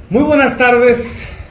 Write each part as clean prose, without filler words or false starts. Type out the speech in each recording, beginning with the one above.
Muy buenas tardes,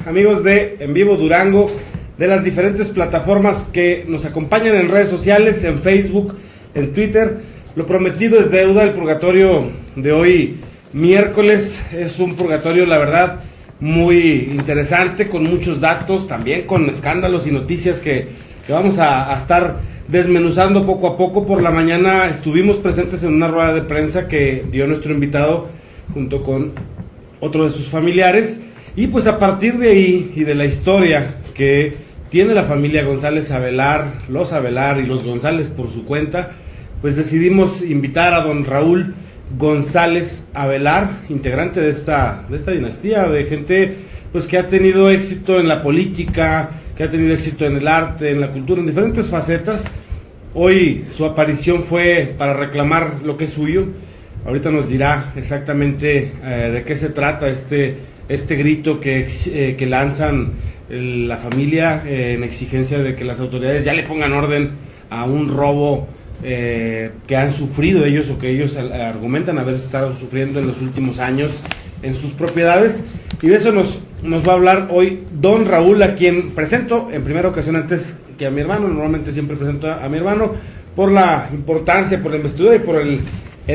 amigos de En Vivo Durango, de las diferentes plataformas que nos acompañan en redes sociales, en Facebook, en Twitter. Lo prometido es deuda. El purgatorio de hoy, miércoles, es un purgatorio, la verdad, muy interesante, con muchos datos, también con escándalos y noticias que vamos a estar desmenuzando poco a poco. Por la mañana estuvimos presentes en una rueda de prensa que dio nuestro invitado junto con otro de sus familiares, y pues a partir de ahí y de la historia que tiene la familia González Avelar, los Avelar y los González por su cuenta, pues decidimos invitar a don Raúl González Avelar, integrante de esta dinastía de gente pues que ha tenido éxito en la política, que ha tenido éxito en el arte, en la cultura, en diferentes facetas. Hoy su aparición fue para reclamar lo que es suyo. Ahorita nos dirá exactamente de qué se trata este grito que lanzan la familia en exigencia de que las autoridades ya le pongan orden a un robo que han sufrido ellos, o que ellos argumentan haber estado sufriendo en los últimos años en sus propiedades. Y de eso nos va a hablar hoy don Raúl, a quien presento en primera ocasión antes que a mi hermano. Normalmente siempre presento a mi hermano por la importancia, por la investidura y por el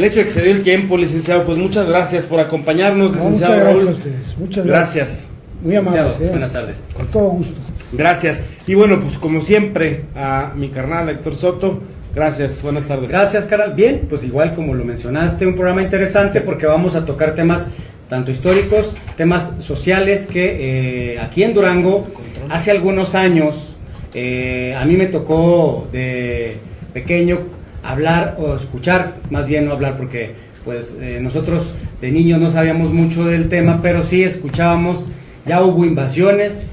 hecho de que se dio el tiempo, licenciado. Pues muchas gracias por acompañarnos, licenciado. Muchas gracias Raúl. a ustedes, muchas gracias. Muy amables. Buenas tardes. Con todo gusto. Gracias. Y bueno, pues como siempre, a mi carnal Héctor Soto, gracias, buenas tardes. Gracias, carnal. Bien, pues igual como lo mencionaste, un programa interesante porque vamos a tocar temas tanto históricos, temas sociales que aquí en Durango, hace algunos años, a mí me tocó de pequeño hablar o escuchar, más bien no hablar porque pues nosotros de niños no sabíamos mucho del tema, pero sí escuchábamos. Ya hubo invasiones,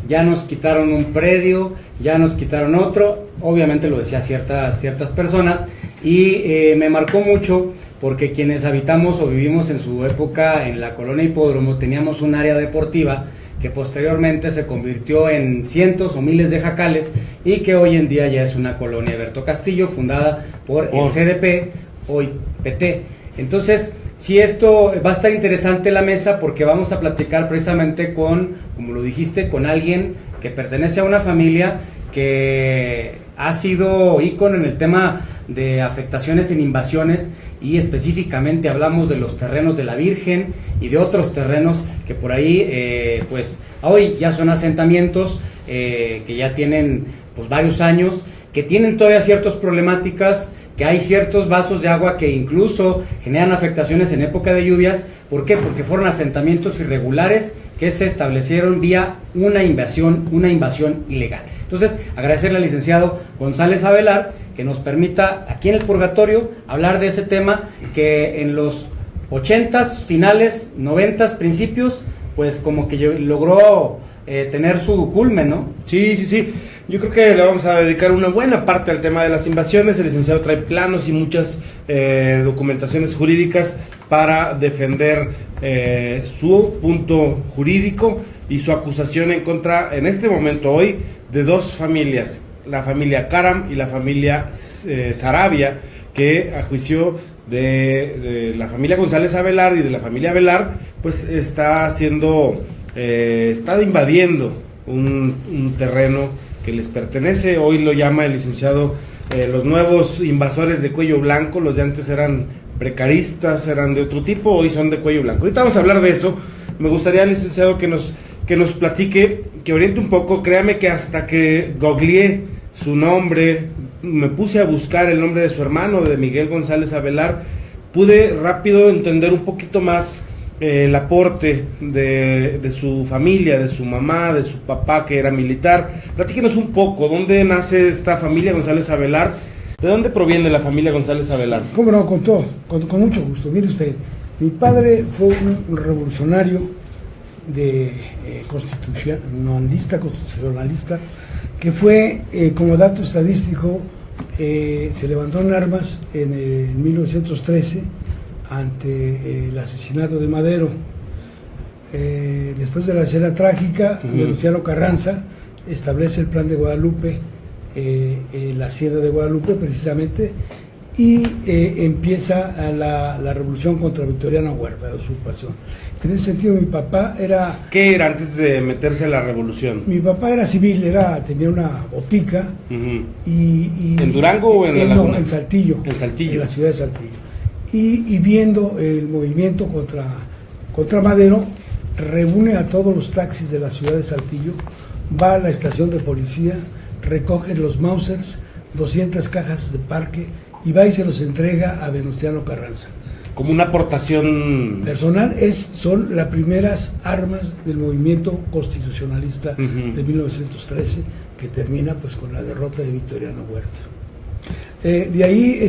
ya nos quitaron un predio, ya nos quitaron otro, obviamente lo decía ciertas personas, y me marcó mucho porque quienes habitamos o vivimos en su época en la colonia Hipódromo teníamos un área deportiva que posteriormente se convirtió en cientos o miles de jacales y que hoy en día ya es una colonia Berto Castillo fundada por el CDP, hoy PT. Entonces, sí, esto va a estar interesante la mesa porque vamos a platicar precisamente con, como lo dijiste, con alguien que pertenece a una familia que ha sido ícono en el tema de afectaciones en invasiones, y específicamente hablamos de los terrenos de la Virgen y de otros terrenos que por ahí pues hoy ya son asentamientos que ya tienen pues varios años, que tienen todavía ciertas problemáticas, que hay ciertos vasos de agua que incluso generan afectaciones en época de lluvias. ¿Por qué? Porque fueron asentamientos irregulares que se establecieron vía una invasión ilegal. Entonces, agradecerle al licenciado González Avelar que nos permita aquí en el purgatorio hablar de ese tema que en los 80s, finales, 90s, principios, pues como que logró tener su culmen, ¿no? Sí. Yo creo que le vamos a dedicar una buena parte al tema de las invasiones. El licenciado trae planos y muchas documentaciones jurídicas para defender su punto jurídico y su acusación en contra, en este momento hoy, de dos familias, la familia Caram y la familia Sarabia, que a juicio de la familia González Avelar y de la familia Avelar, pues está invadiendo un terreno que les pertenece. Hoy lo llama el licenciado los nuevos invasores de cuello blanco. Los de antes eran precaristas, eran de otro tipo, hoy son de cuello blanco. Ahorita vamos a hablar de eso. Me gustaría, licenciado, que nos platique, que oriente un poco. Créame que hasta que googleé su nombre, me puse a buscar el nombre de su hermano, de Miguel González Avelar, pude rápido entender un poquito más el aporte de su familia, de su mamá, de su papá, que era militar. Platíquenos un poco, ¿dónde nace esta familia González Avelar? ¿De dónde proviene la familia González Avelar? Cómo no, con mucho gusto. Mire usted, mi padre fue un revolucionario constitucionalista, que fue, como dato estadístico, se levantó en armas en 1913 ante el asesinato de Madero. Después de la escena trágica, Venustiano Carranza establece el Plan de Guadalupe, la Hacienda de Guadalupe, precisamente y empieza la revolución contra Victoriano Huerta, la usurpación. En ese sentido, mi papá era... ¿Qué era antes de meterse a la revolución? Mi papá era civil, tenía una botica. ¿En Durango o en la No, en Saltillo. En Saltillo. En la ciudad de Saltillo. Y viendo el movimiento contra Madero, reúne a todos los taxis de la ciudad de Saltillo, va a la estación de policía, recoge los Mausers, 200 cajas de parque, y va y se los entrega a Venustiano Carranza. Como una aportación personal, son las primeras armas del movimiento constitucionalista de 1913, que termina pues con la derrota de Victoriano Huerta. De ahí,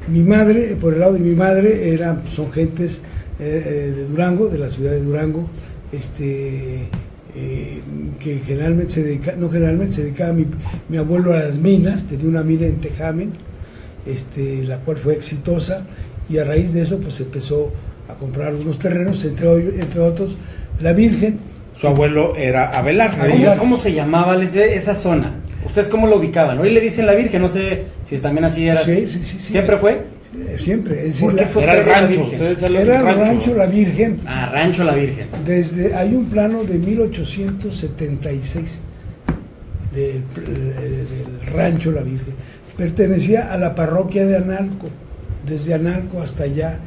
mi madre, por el lado de mi madre, son gentes de Durango, de la ciudad de Durango, que generalmente se dedicaba mi abuelo a las minas, tenía una mina en Tejamen, la cual fue exitosa, y a raíz de eso pues empezó a comprar algunos terrenos, entre otros la Virgen. Su abuelo era Abelar. ¿Cómo se llamaba esa zona? ¿Ustedes cómo lo ubicaban? Hoy le dicen la Virgen, no sé si también así era. Sí. ¿Siempre fue? Siempre. Es decir, ¿Por qué fue era el rancho? Era el rancho La Virgen. Ah, Rancho La Virgen. Hay un plano de 1876 del rancho La Virgen. Pertenecía a la parroquia de Analco. Desde Analco hasta allá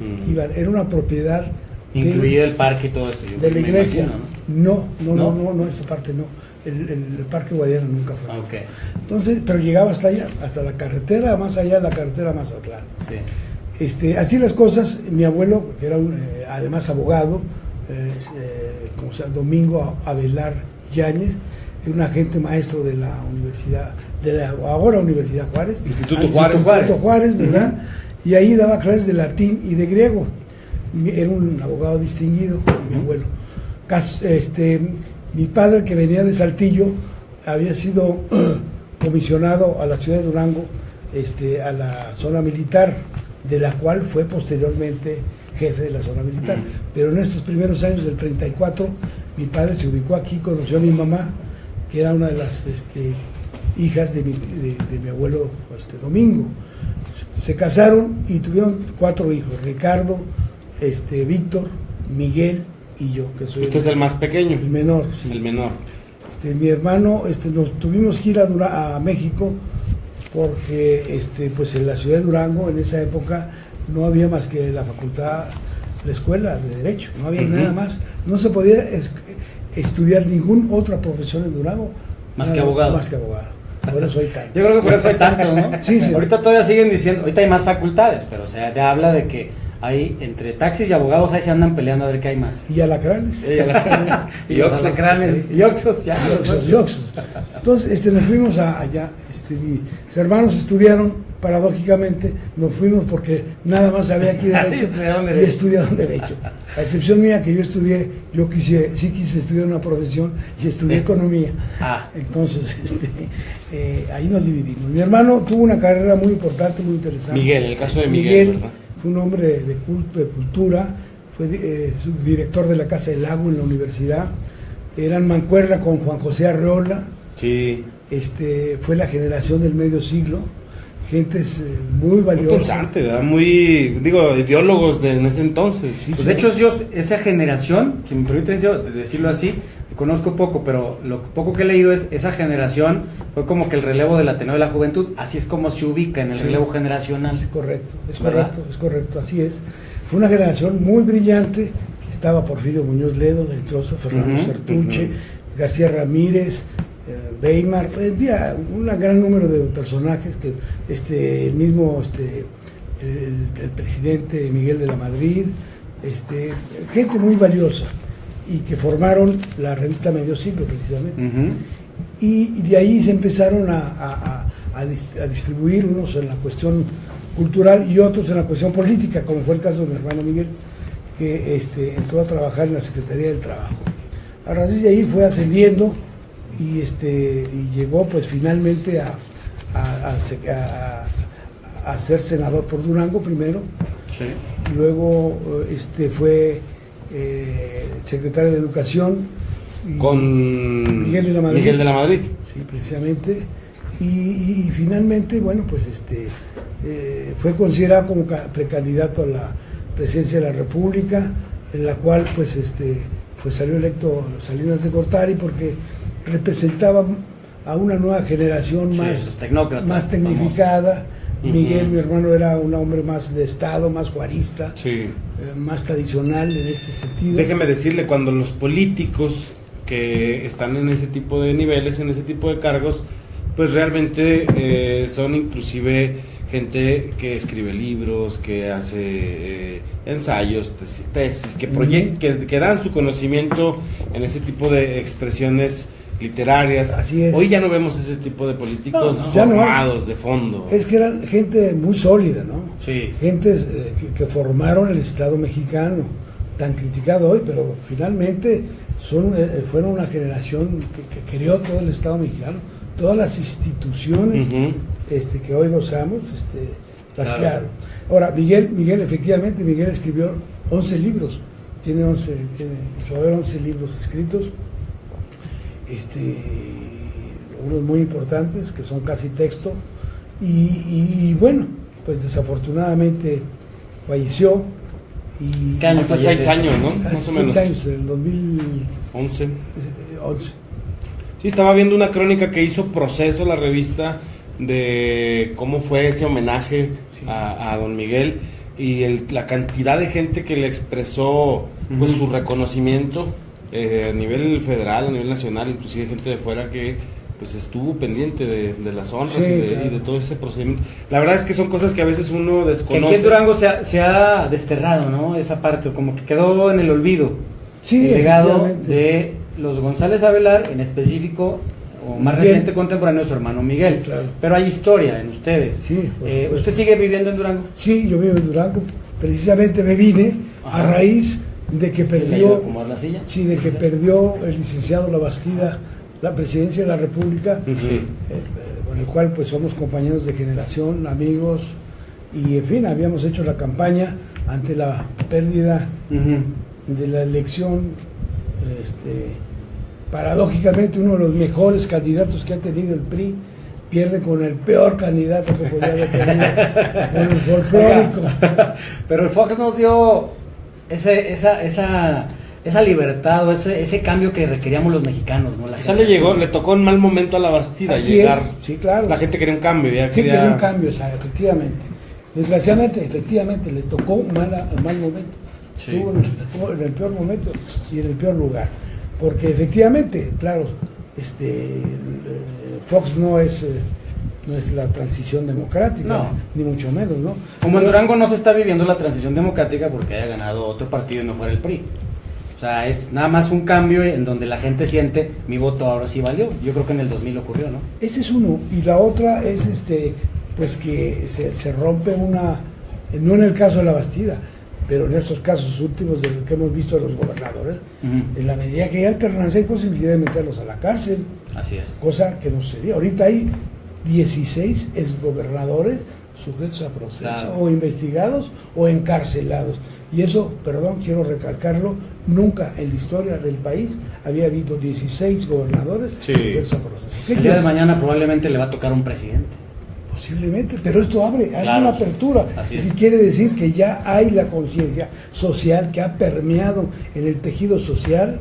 era una propiedad incluido el parque y todo eso. De la iglesia. No, esa parte no. El Parque Guadiana nunca fue. Okay. Entonces, pero llegaba hasta allá, hasta la carretera, más allá de la carretera Mazatlán. Sí. Así las cosas. Mi abuelo, que era además abogado, como sea, Domingo Abelar Yáñez, era un agente maestro de la universidad, ahora Universidad Juárez. Instituto Juárez, ¿verdad? Y ahí daba clases de latín y de griego. Era un abogado distinguido, mi abuelo. Mi padre, que venía de Saltillo, había sido comisionado a la ciudad de Durango, a la zona militar, de la cual fue posteriormente jefe de la zona militar. Pero en estos primeros años del 34, mi padre se ubicó aquí, conoció a mi mamá, que era una de las hijas de mi abuelo Domingo. Se casaron y tuvieron 4 hijos: Ricardo, Víctor, Miguel y yo, que soy ¿Usted es el más pequeño? El menor, sí. El menor. Mi hermano, nos tuvimos que ir a México porque pues en la ciudad de Durango en esa época no había más que la facultad, la escuela de Derecho, no había nada más, no se podía estudiar ninguna otra profesión en Durango. Más que abogado. Por eso hay tanto. Yo creo que por eso hay tantos, ¿no? Sí. Ahorita todavía siguen diciendo, ahorita hay más facultades, pero o sea, te habla de que hay entre taxis y abogados ahí se andan peleando a ver qué hay más. Y alacranes. Y alacranes. Y oxos, ya. Y oxos. Entonces, nos fuimos allá. Mis hermanos estudiaron, paradójicamente, nos fuimos porque nada más había aquí Derecho y estudiaron Derecho. A excepción mía, que yo quise estudiar una profesión y estudié Economía. Entonces, ahí nos dividimos. Mi hermano tuvo una carrera muy importante, muy interesante. Miguel, el caso de Miguel, fue un hombre de cultura, fue subdirector de la Casa del Lago en la universidad, eran mancuerna con Juan José Arreola. Sí. Fue la generación del medio siglo, gentes muy valiosas. Muy ideólogos en ese entonces. Pues de hecho, esa generación, si me permite decirlo así, conozco poco, pero lo poco que he leído es esa generación fue como que el relevo del Ateneo de la Juventud, así es como se ubica en el relevo generacional. Es correcto, así es. Fue una generación muy brillante, estaba Porfirio Muñoz Ledo, del Trozo, Fernando Sertuche, García Ramírez, Weimar, un gran número de personajes, que el mismo el presidente Miguel de la Madrid, gente muy valiosa, y que formaron la revista Medio Siglo precisamente. Y de ahí se empezaron a distribuir, unos en la cuestión cultural y otros en la cuestión política, como fue el caso de mi hermano Miguel, que entró a trabajar en la Secretaría del Trabajo. A raíz de ahí fue ascendiendo y llegó pues finalmente a ser senador por Durango primero. Sí. Luego fue secretario de Educación con Miguel de la Madrid. Miguel de la Madrid. Sí, precisamente. y finalmente, bueno, pues fue considerado como precandidato a la presidencia de la República, en la cual pues salió electo Salinas de Gortari porque representaba a una nueva generación más tecnificada. Miguel, mi hermano, era un hombre más de Estado, más juarista, más tradicional en este sentido. Déjeme decirle, cuando los políticos que están en ese tipo de niveles, en ese tipo de cargos, pues realmente son inclusive gente que escribe libros, que hace ensayos, tesis, que dan su conocimiento en ese tipo de expresiones literarias. Así es. Hoy ya no vemos ese tipo de políticos formados de fondo. Es que eran gente muy sólida, ¿no? Sí. Gentes que formaron el Estado mexicano, tan criticado hoy, pero finalmente fueron una generación que creó todo el Estado mexicano, todas las instituciones que hoy gozamos, las crearon. Ahora, Miguel efectivamente, Miguel escribió 11 libros, tiene 11 libros escritos, unos muy importantes que son casi texto, y bueno, pues desafortunadamente falleció. ¿Qué año hace 6 años, ¿no? Más o menos. 6 años, en el 2011. Sí, estaba viendo una crónica que hizo Proceso, la revista, de cómo fue ese homenaje a don Miguel, y la cantidad de gente que le expresó pues su reconocimiento a nivel federal, a nivel nacional, inclusive gente de fuera que pues estuvo pendiente de las honras y de todo ese procedimiento. La verdad es que son cosas que a veces uno desconoce. Que aquí en Durango se ha desterrado, ¿no? Esa parte, como que quedó en el olvido. Sí, el legado de los González Avelar, en específico, o más reciente contemporáneo, su hermano Miguel. Sí, claro. Pero hay historia en ustedes. Sí, ¿Usted sigue viviendo en Durango? Sí, yo vivo en Durango. Precisamente me vine a raíz de que perdió, perdió el licenciado Labastida la presidencia de la República, con el cual pues somos compañeros de generación, amigos, y en fin, habíamos hecho la campaña ante la pérdida de la elección. Paradójicamente, uno de los mejores candidatos que ha tenido el PRI pierde con el peor candidato que podía haber tenido, con el folclórico. Pero el Fox nos dio esa libertad o ese cambio que requeríamos los mexicanos, ¿no? Le tocó en mal momento a Labastida llegar. Sí, claro. La gente quería un cambio. Quería un cambio, efectivamente. Desgraciadamente, efectivamente, le tocó al mal momento. Estuvo en el peor momento y en el peor lugar. Porque efectivamente, claro, Fox no es la transición democrática, ni mucho menos, ¿no? Como en Durango no se está viviendo la transición democrática porque haya ganado otro partido y no fuera el PRI. O sea, es nada más un cambio en donde la gente siente, mi voto ahora sí valió. Yo creo que en el 2000 ocurrió, ¿no? Ese es uno. Y la otra es pues que se rompe no en el caso de Labastida, pero en estos casos últimos de lo que hemos visto de los gobernadores, en la medida que hay alternancia hay posibilidad de meterlos a la cárcel. Así es. Cosa que no sucedía. Ahorita hay 16 exgobernadores sujetos a proceso, o investigados o encarcelados. Y eso, perdón, quiero recalcarlo, nunca en la historia del país había habido 16 gobernadores sujetos a proceso. El día de mañana probablemente le va a tocar un presidente. Posiblemente, pero esto abre una apertura. Y quiere decir que ya hay la conciencia social que ha permeado en el tejido social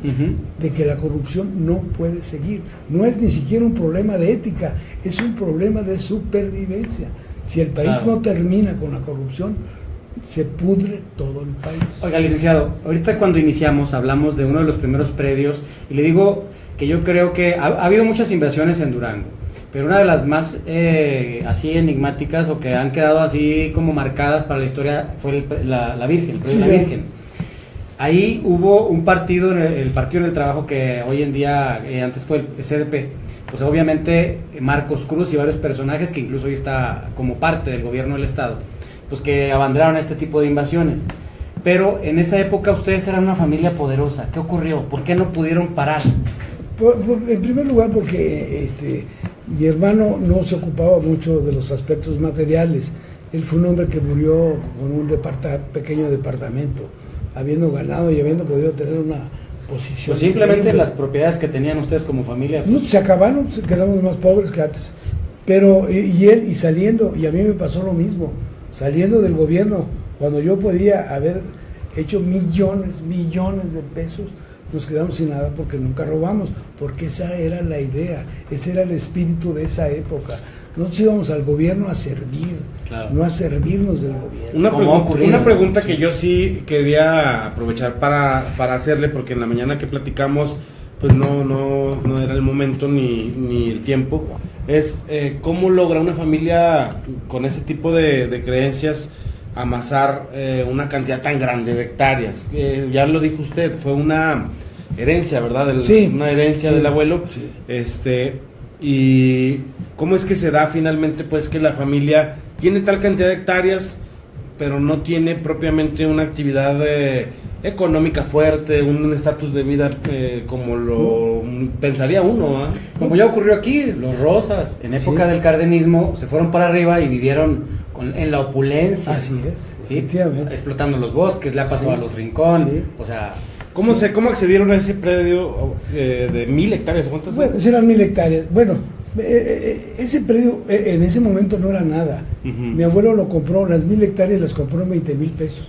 de que la corrupción no puede seguir. No es ni siquiera un problema de ética, es un problema de supervivencia. Si el país no termina con la corrupción, se pudre todo el país. Oiga, licenciado, ahorita cuando iniciamos hablamos de uno de los primeros predios y le digo que yo creo que ha habido muchas inversiones en Durango, pero una de las más así enigmáticas o que han quedado así como marcadas para la historia fue la Virgen, el predio de la Virgen. Ahí hubo un partido, el Partido del Trabajo, que hoy en día, antes fue el SDP, pues obviamente Marcos Cruz y varios personajes que incluso hoy está como parte del gobierno del estado, pues que abanderaron este tipo de invasiones. Pero en esa época ustedes eran una familia poderosa. ¿Qué ocurrió? ¿Por qué no pudieron parar? En primer lugar porque mi hermano no se ocupaba mucho de los aspectos materiales. Él fue un hombre que murió con un pequeño departamento, habiendo ganado y habiendo podido tener una posición. Pues simplemente las propiedades que tenían ustedes como familia. No, se acabaron, quedamos más pobres que antes. Pero, y saliendo, y a mí me pasó lo mismo, saliendo del gobierno, cuando yo podía haber hecho millones de pesos, nos quedamos sin nada porque nunca robamos, porque esa era la idea, ese era el espíritu de esa época. Nosotros íbamos al gobierno a servir, claro, no a servirnos del gobierno. Una pregunta que yo sí quería aprovechar para hacerle, porque en la mañana que platicamos, pues no era el momento ni el tiempo, es cómo logra una familia con ese tipo de creencias amasar una cantidad tan grande de hectáreas. Ya lo dijo usted, fue una herencia, ¿verdad? Sí, una herencia del abuelo. Sí. Y cómo es que se da finalmente, pues, que la familia tiene tal cantidad de hectáreas, pero no tiene propiamente una actividad económica fuerte, un estatus de vida como lo pensaría uno, ¿eh? Como ya ocurrió aquí, los Rosas, en época del cardenismo, se fueron para arriba y vivieron en la opulencia. Así es, ¿sí? Explotando los bosques, le ha pasado a los Rincón, o sea... ¿Cómo accedieron a ese predio de 1,000 hectáreas? ¿Cuántas? Bueno, eran 1,000 hectáreas. Bueno, ese predio en ese momento no era nada. Mi abuelo lo compró, las 1,000 hectáreas las compró en 20,000 pesos.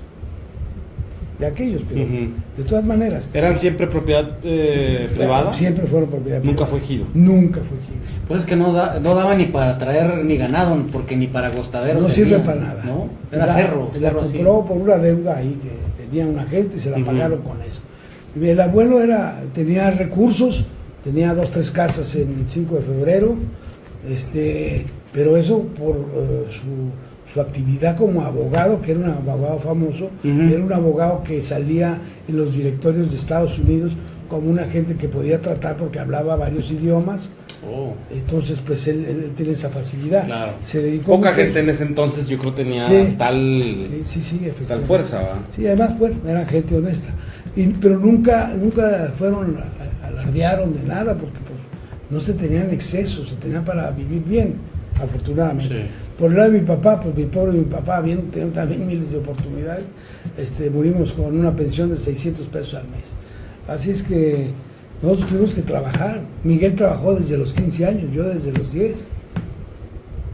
De aquellos, pero de todas maneras. ¿Eran siempre propiedad privada? Siempre fueron propiedad privada. ¿Nunca fue ejido? Nunca fue ejido. Pues es que no daba ni para traer ni ganado, porque ni para gostaderos. No sirve para nada. ¿No? Era cerro. La compró por una deuda ahí que tenía una gente y se la pagaron con eso. El abuelo tenía recursos, tenía 2, 3 casas en 5 de febrero, pero eso por su actividad como abogado, que era un abogado famoso, era un abogado que salía en los directorios de Estados Unidos como una gente que podía tratar porque hablaba varios idiomas. Entonces pues él tiene esa facilidad. Claro. Se dedicó poca gente en ese entonces yo creo tenía tal fuerza, ¿verdad? Sí, además bueno, era gente honesta, pero nunca fueron alardearon de nada porque pues, no se tenían excesos, se tenían para vivir bien, afortunadamente. Sí. Por el lado de mi papá, pues mi papá teniendo también miles de oportunidades, murimos con una pensión de 600 pesos al mes. Así es que nosotros tuvimos que trabajar. Miguel trabajó desde los 15 años, yo desde los 10.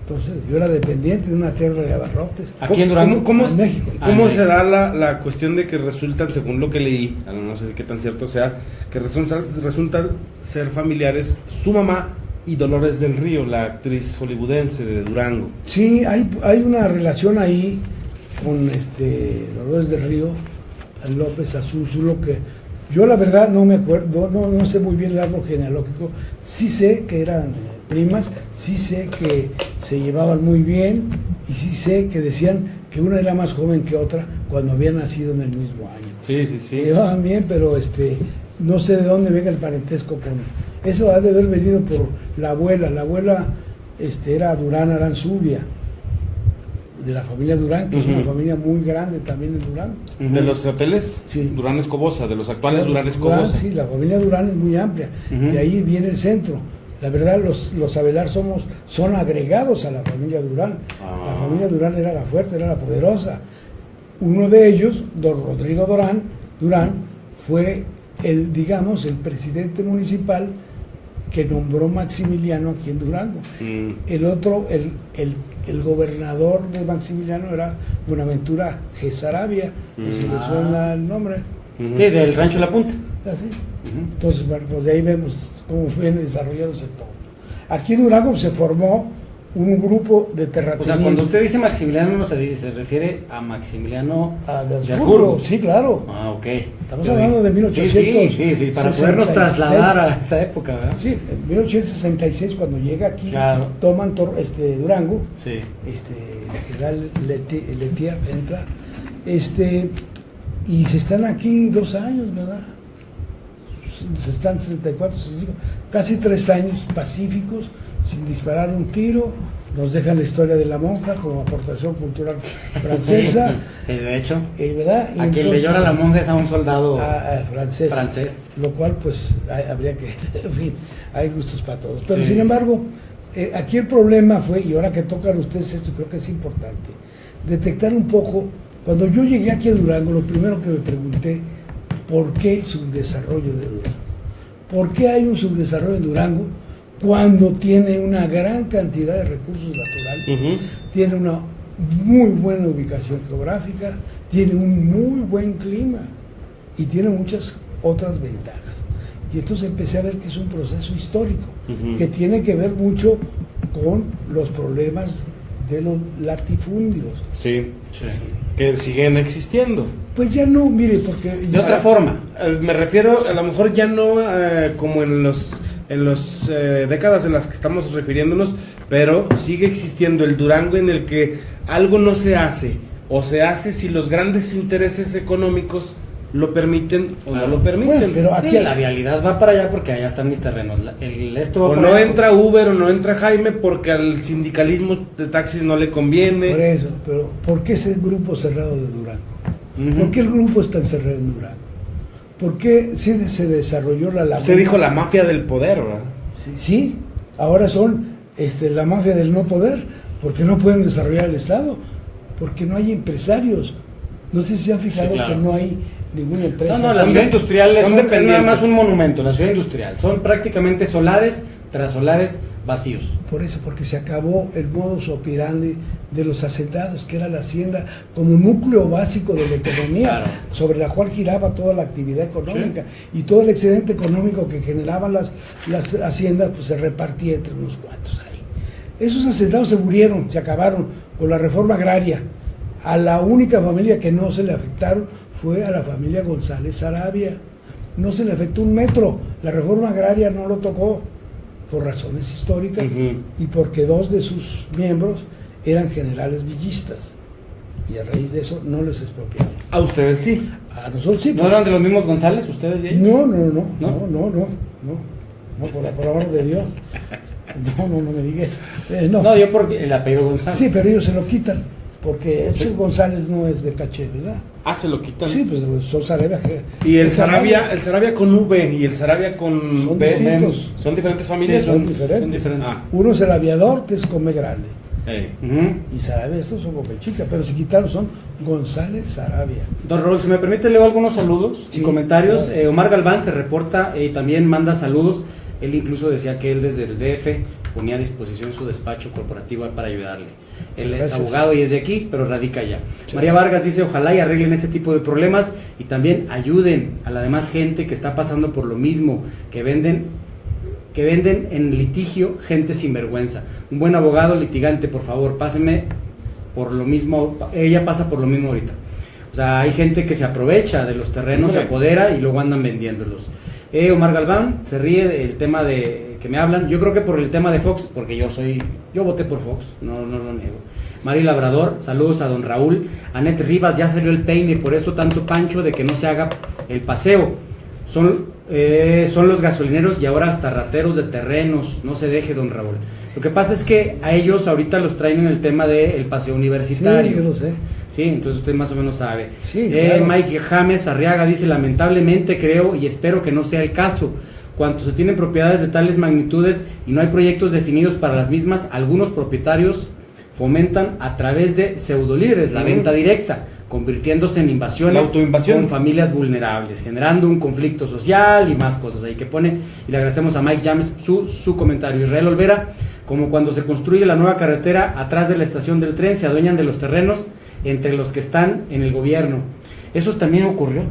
Entonces, yo era dependiente de una tierra de abarrotes. ¿Aquí en Durango? En México. ¿Cómo se da la cuestión de que resultan, según lo que leí, no sé qué tan cierto sea, que resultan ser familiares su mamá y Dolores del Río, la actriz hollywoodense de Durango? Sí, hay una relación ahí con Dolores del Río, López Azúzulo, que yo la verdad no me acuerdo, no sé muy bien el árbol genealógico, sí sé que eran primas, sí sé que se llevaban muy bien y sí sé que decían que una era más joven que otra cuando había nacido en el mismo año. Sí. Se llevaban bien, pero no sé de dónde venga el parentesco con... Eso ha de haber venido por la abuela. La abuela era Durán Aranzubia, de la familia Durán, que es una familia muy grande también en Durán. ¿De los hoteles? Sí. Durán Escobosa, de los actuales Durán Escobosa. Sí, la familia Durán es muy amplia, de ahí viene el centro. La verdad, los Avelar son agregados a la familia Durán. La familia Durán era la fuerte, era la poderosa. Uno de ellos, don Rodrigo Durán, fue el presidente municipal que nombró Maximiliano aquí en Durango. El otro, el gobernador de Maximiliano era Buenaventura G. Sarabia, si le suena el nombre. Sí, del Rancho La Punta. Así. Entonces, bueno, pues de ahí vemos cómo viene desarrollándose todo. Aquí en Durango se formó un grupo de terratenientes. O sea, cuando usted dice Maximiliano, no se refiere a Maximiliano de Habsburgo. Sí, claro. Ah, ok. Estamos hablando de 1866. Sí, para podernos trasladar a esa época, ¿verdad? Sí, en 1866, cuando llega aquí, toman Durango, sí. El general Letier entra, y se están aquí 2 años, ¿verdad? Se están 64, 65, casi 3 años pacíficos, sin disparar un tiro. Nos dejan la historia de la monja como aportación cultural francesa. De hecho, ¿verdad? A quien le llora la monja es a un soldado francés. Lo cual, pues, habría que, en fin, hay gustos para todos. Pero, sin embargo, aquí el problema fue, y ahora que tocan ustedes esto, creo que es importante, detectar un poco. Cuando yo llegué aquí a Durango, lo primero que me pregunté, ¿por qué el subdesarrollo de Durango? ¿Por qué hay un subdesarrollo en Durango? cuando tiene una gran cantidad de recursos naturales, tiene una muy buena ubicación geográfica, tiene un muy buen clima y tiene muchas otras ventajas. Y entonces empecé a ver que es un proceso histórico, que tiene que ver mucho con los problemas de los latifundios. Sí, que siguen existiendo. Pues ya no, mire, porque... De otra forma. Me refiero, a lo mejor ya no como en los décadas en las que estamos refiriéndonos, pero sigue existiendo el Durango en el que algo no se hace, o se hace si los grandes intereses económicos lo permiten o no lo permiten. Bueno, pero aquí Sí, la vialidad va para allá porque allá están mis terrenos. Esto va o para no allá entra Uber o no entra Jaime porque al sindicalismo de taxis no le conviene. por eso, pero ¿por qué ese grupo cerrado de Durango? ¿Por qué el grupo está encerrado en Durango? ¿Por qué se desarrolló la laguna? Usted dijo la mafia del poder, ¿verdad? Sí, ahora son la mafia del no poder, porque no pueden desarrollar el Estado, porque no hay empresarios. No sé si se han fijado Sí, claro. que no hay ninguna empresa. No, la ciudad industrial es nada dependientes. más un monumento, la ciudad industrial. Son prácticamente solares tras solares vacíos. Por eso, porque se acabó el modus operandi de los hacendados, que era la hacienda como núcleo básico de la economía, Claro. sobre la cual giraba toda la actividad económica, y todo el excedente económico que generaban las haciendas, pues se repartía entre unos cuantos ahí. Esos hacendados se murieron, se acabaron con la reforma agraria. A la única familia que no se le afectaron fue a la familia González Sarabia. No se le afectó un metro, la reforma agraria no lo tocó, por razones históricas y porque dos de sus miembros eran generales villistas, y a raíz de eso no les expropiaron. A ustedes sí. A nosotros sí. ¿No eran de los mismos González, ustedes y ellos? No, por amor de Dios. No me digas eso. No, yo por el apellido González. Sí, pero ellos se lo quitan, porque el González no es de caché, ¿verdad? Ah, se lo quitan. Sí, pues son Sarabia. Y el Sarabia con V y el Sarabia con son B. distintos. ¿Son diferentes familias? Sí, son diferentes. Son diferentes. Ah. Uno es el aviador, que es Come Grande, Ujú. y Sarabia, estos son Come Chica, pero si quitaron son González Sarabia. Don Raúl, si me permite, leo algunos saludos y Sí, comentarios. claro. Omar Galván se reporta y también manda saludos. Él incluso decía que él desde el DF ponía a disposición su despacho corporativo para ayudarle. Él es Gracias. abogado y es de aquí, pero radica allá. María Vargas dice, ojalá y arreglen ese tipo de problemas y también ayuden a la demás gente que está pasando por lo mismo, que venden en litigio gente sin vergüenza. Un buen abogado litigante, por favor, páseme por lo mismo. Ella pasa por lo mismo ahorita. O sea, hay gente que se aprovecha de los terrenos, se apodera y luego andan vendiéndolos. Omar Galván se ríe del tema de que me hablan. Yo creo que por el tema de Fox, porque yo voté por Fox, no lo niego. Mari Labrador, saludos a don Raúl. Anet Rivas, ya salió el peine, por eso tanto pancho de que no se haga el paseo. Son los gasolineros y ahora hasta rateros de terrenos, no se deje, don Raúl. Lo que pasa es que a ellos ahorita los traen en el tema del paseo universitario. Sí, yo lo sé. Sí, entonces usted más o menos sabe. Sí, claro. Mike James Arriaga dice, lamentablemente creo y espero que no sea el caso. Cuando se tienen propiedades de tales magnitudes y no hay proyectos definidos para las mismas, algunos propietarios fomentan a través de pseudolíderes la venta directa, convirtiéndose en invasiones La autoinvasión. con familias vulnerables, generando un conflicto social y más cosas ahí que pone. Y le agradecemos a Mike James su comentario. Israel Olvera, como cuando se construye la nueva carretera atrás de la estación del tren, se adueñan de los terrenos entre los que están en el gobierno. Eso también ocurrió.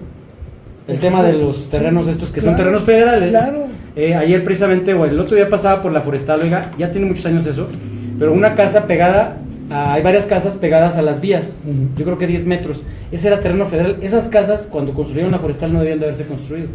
El tema de los terrenos estos que son terrenos federales. Claro. Ayer precisamente, o el otro día pasaba por la forestal, oiga, ya tiene muchos años eso, pero una casa pegada, hay varias casas pegadas a las vías, yo creo que 10 metros. Ese era terreno federal. Esas casas, cuando construyeron la forestal, no debían de haberse construido.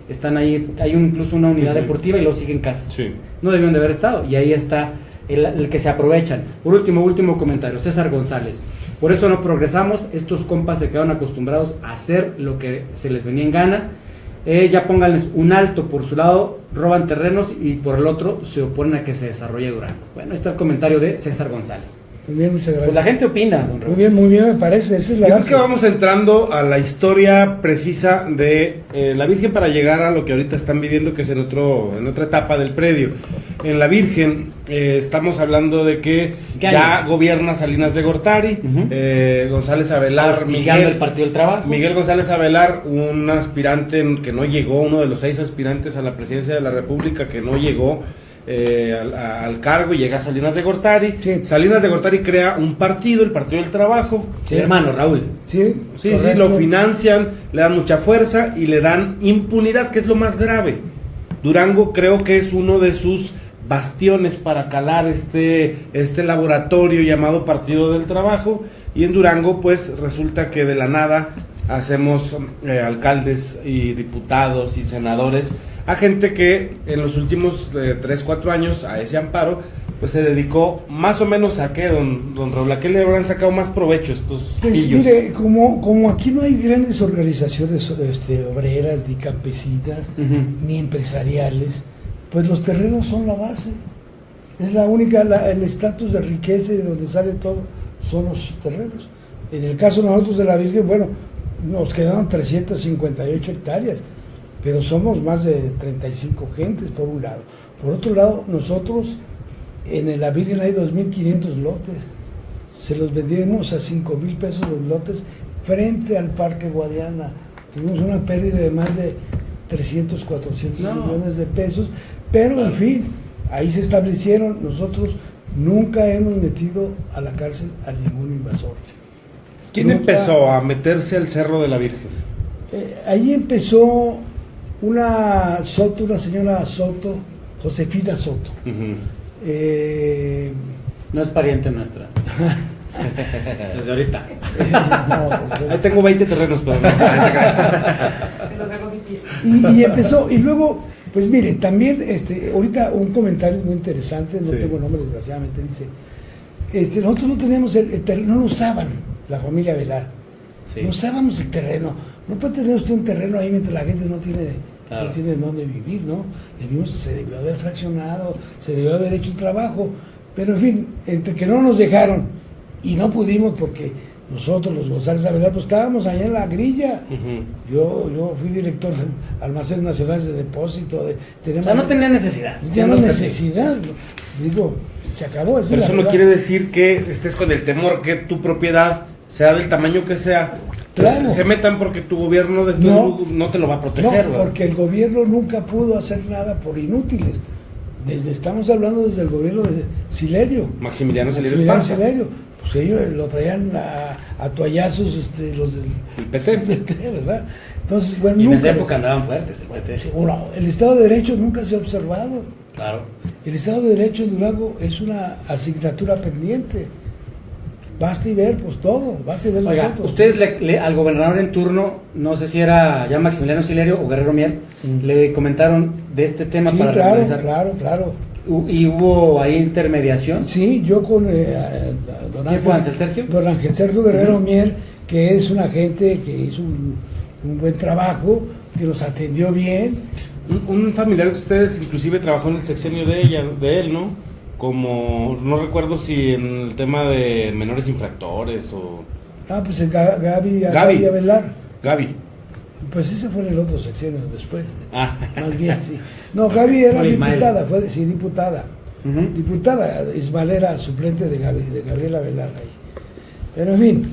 Están ahí, hay incluso una unidad deportiva y luego siguen casas. Sí. No debían de haber estado, y ahí está el que se aprovechan. Por último comentario, César González. Por eso no progresamos, estos compas se quedaron acostumbrados a hacer lo que se les venía en gana. Ya pónganles un alto, por su lado roban terrenos y por el otro se oponen a que se desarrolle Durango. Bueno, está el comentario de César González. Muy bien, muchas gracias. Pues la gente opina, don Raúl. Muy bien, me parece. Esa es la Yo creo base. que vamos entrando a la historia precisa de la Virgen para llegar a lo que ahorita están viviendo, que es en otra etapa del predio. En la Virgen estamos hablando de que ¿Qué ya año? gobierna Salinas de Gortari, González Avelar, Auspiciando el Partido del Trabajo. Miguel González Avelar, un aspirante que no llegó, uno de los 6 aspirantes a la presidencia de la República que no llegó, al cargo y llega a Salinas de Gortari. Sí. Salinas de Gortari crea un partido, el Partido del Trabajo. Sí, hermano, Raúl. Sí, Sí, lo financian, le dan mucha fuerza y le dan impunidad, que es lo más grave. Durango creo que es uno de sus bastiones para calar este laboratorio llamado Partido del Trabajo, y en Durango pues resulta que de la nada hacemos alcaldes y diputados y senadores a gente que en los últimos 3-4 años a ese amparo pues se dedicó más o menos a qué, don Raúl, ¿a qué le habrán sacado más provecho estos pues pillos? mire, como aquí no hay grandes organizaciones obreras, ni campesinas, ni empresariales, pues los terrenos son la base. Es la única, el estatus de riqueza y de donde sale todo son los terrenos. En el caso de nosotros de la Virgen, bueno, nos quedaron 358 hectáreas, pero somos más de 35 gentes por un lado. Por otro lado, nosotros en la Virgen hay 2.500 lotes. Se los vendimos a 5,000 pesos los lotes frente al Parque Guadiana. Tuvimos una pérdida de más de 300, 400 millones de pesos, pero en fin, ahí se establecieron. Nosotros nunca hemos metido a la cárcel a ningún invasor. ¿Quién empezó a meterse al Cerro de la Virgen? Ahí empezó una señora Soto, Josefina Soto. No es pariente nuestra. Desde ahorita. Ahí tengo 20 terrenos, pero no. y empezó, y luego, pues mire, también ahorita un comentario muy interesante, no tengo nombre desgraciadamente, dice, nosotros no teníamos el terreno, no lo usaban la familia Velar, no usábamos el terreno. No puede tener usted un terreno ahí mientras la gente no tiene dónde vivir, ¿no? Se debió haber fraccionado, se debió haber hecho un trabajo, pero en fin, entre que no nos dejaron y no pudimos porque nosotros los González Avelar pues estábamos allá en la grilla. Yo fui director de Almacenes Nacionales de Depósito. O sea, no tenía necesidad. Ya no necesidad, digo, se acabó. Pero eso no quiere decir que estés con el temor que tu propiedad, sea del tamaño que sea, claro, se metan porque tu gobierno no te lo va a proteger. No, porque el gobierno nunca pudo hacer nada por inútiles. Estamos hablando desde el gobierno de Silerio. Maximiliano Silerio. Pues ellos lo traían a toallazos los del PT, ¿verdad? Entonces, bueno, y nunca. En esa época andaban fuertes el PT. Bueno, el Estado de Derecho nunca se ha observado. Claro. El Estado de Derecho en Durango es una asignatura pendiente. Basta y ver, pues todo, basta y ver. Oiga, nosotros. ustedes al gobernador en turno, no sé si era ya Maximiliano Silerio o Guerrero Mier, le comentaron de este tema para regularizar. Claro. ¿Y hubo ahí intermediación? Sí, yo con don ¿Quién fue, Ángel Sergio? Don Ángel Sergio Guerrero Mier, que es una gente que hizo un buen trabajo, que nos atendió bien. Un familiar de ustedes inclusive trabajó en el sexenio de él, ¿no? Como, no recuerdo si en el tema de menores infractores o... Pues Gaby Avelar. Gaby. Pues ese fue en el otro sexenio después. Más bien, sí. No, Gaby era diputada, diputada. Diputada, Ismael era suplente de Gabriela Avelar ahí. Pero en fin,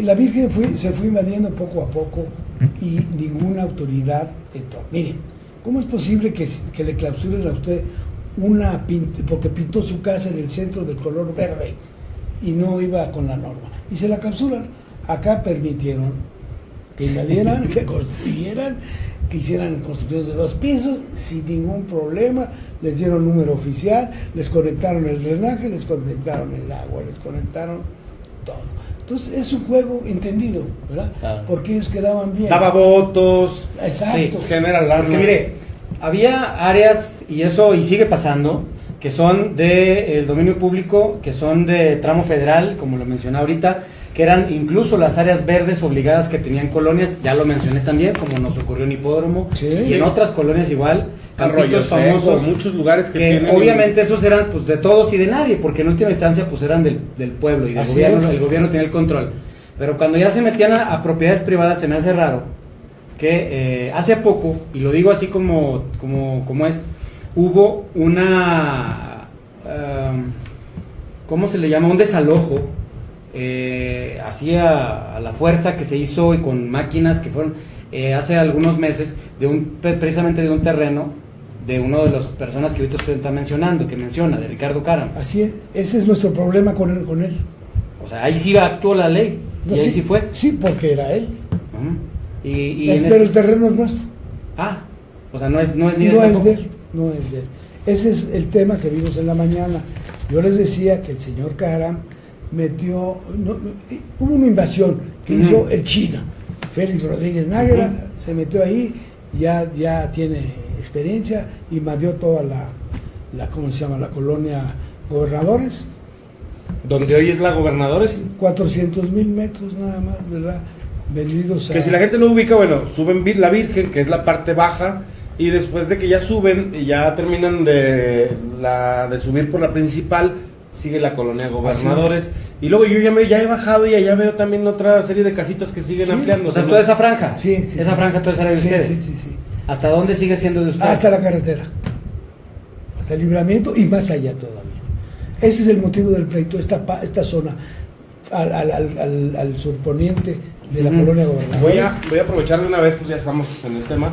la Virgen se fue invadiendo poco a poco y ninguna autoridad entró. Mire, ¿cómo es posible que le clausuren a usted porque pintó su casa en el centro del color verde y no iba con la norma? Y se la clausuran. Acá permitieron que invadieran, que construyeran, que hicieran construcciones de 2 pisos sin ningún problema, les dieron número oficial, les conectaron el drenaje, les conectaron el agua, les conectaron todo. Entonces es un juego entendido, ¿verdad? Claro. Porque ellos quedaban bien. Daba votos. Exacto. Sí, genera alarma. Porque mire, había áreas, y sigue pasando, que son del dominio público, que son de tramo federal, como lo mencioné ahorita, que eran incluso las áreas verdes obligadas que tenían colonias, ya lo mencioné también, como nos ocurrió en Hipódromo, y en otras colonias igual, Arroyos famosos, muchos lugares que tienen... obviamente esos eran pues de todos y de nadie, porque en última instancia pues eran del pueblo y del gobierno, el gobierno tenía el control. Pero cuando ya se metían a propiedades privadas se me hace raro que hace poco, y lo digo así como es, hubo una... ¿cómo se le llama? Un desalojo así a la fuerza que se hizo y con máquinas que fueron hace algunos meses precisamente de un terreno de uno de las personas que ahorita usted está mencionando, de Ricardo Caram. Así es, ese es nuestro problema con él. O sea, ahí sí actuó la ley, No, y ahí sí fue. Sí, porque era él. Pero el terreno es nuestro. O sea, no es ni No es tampoco. de él, no es de él. Ese es el tema que vimos en la mañana. Yo les decía que el señor Caram metió, hubo una invasión que hizo el China. Félix Rodríguez Nájera se metió ahí, ya tiene experiencia, invadió toda la ¿cómo se llama? La colonia Gobernadores. Donde hoy es la Gobernadores. 400,000 metros nada más, ¿verdad? Vendidos a... Que si la gente no ubica, bueno, suben la Virgen, que es la parte baja, y después de que ya suben y ya terminan de subir por la principal, sigue la colonia Gobernadores. Y luego yo ya he bajado y allá veo también otra serie de casitas que siguen ampliando. O sea, toda esa franja. Sí. Esa franja toda esa era de ustedes. Sí. ¿Hasta dónde sigue siendo de ustedes? Hasta la carretera. Hasta el Libramiento y más allá todavía. Ese es el motivo del pleito, esta zona al surponiente de la colonia Gobernadores. Voy a aprovechar de una vez, pues ya estamos en el tema.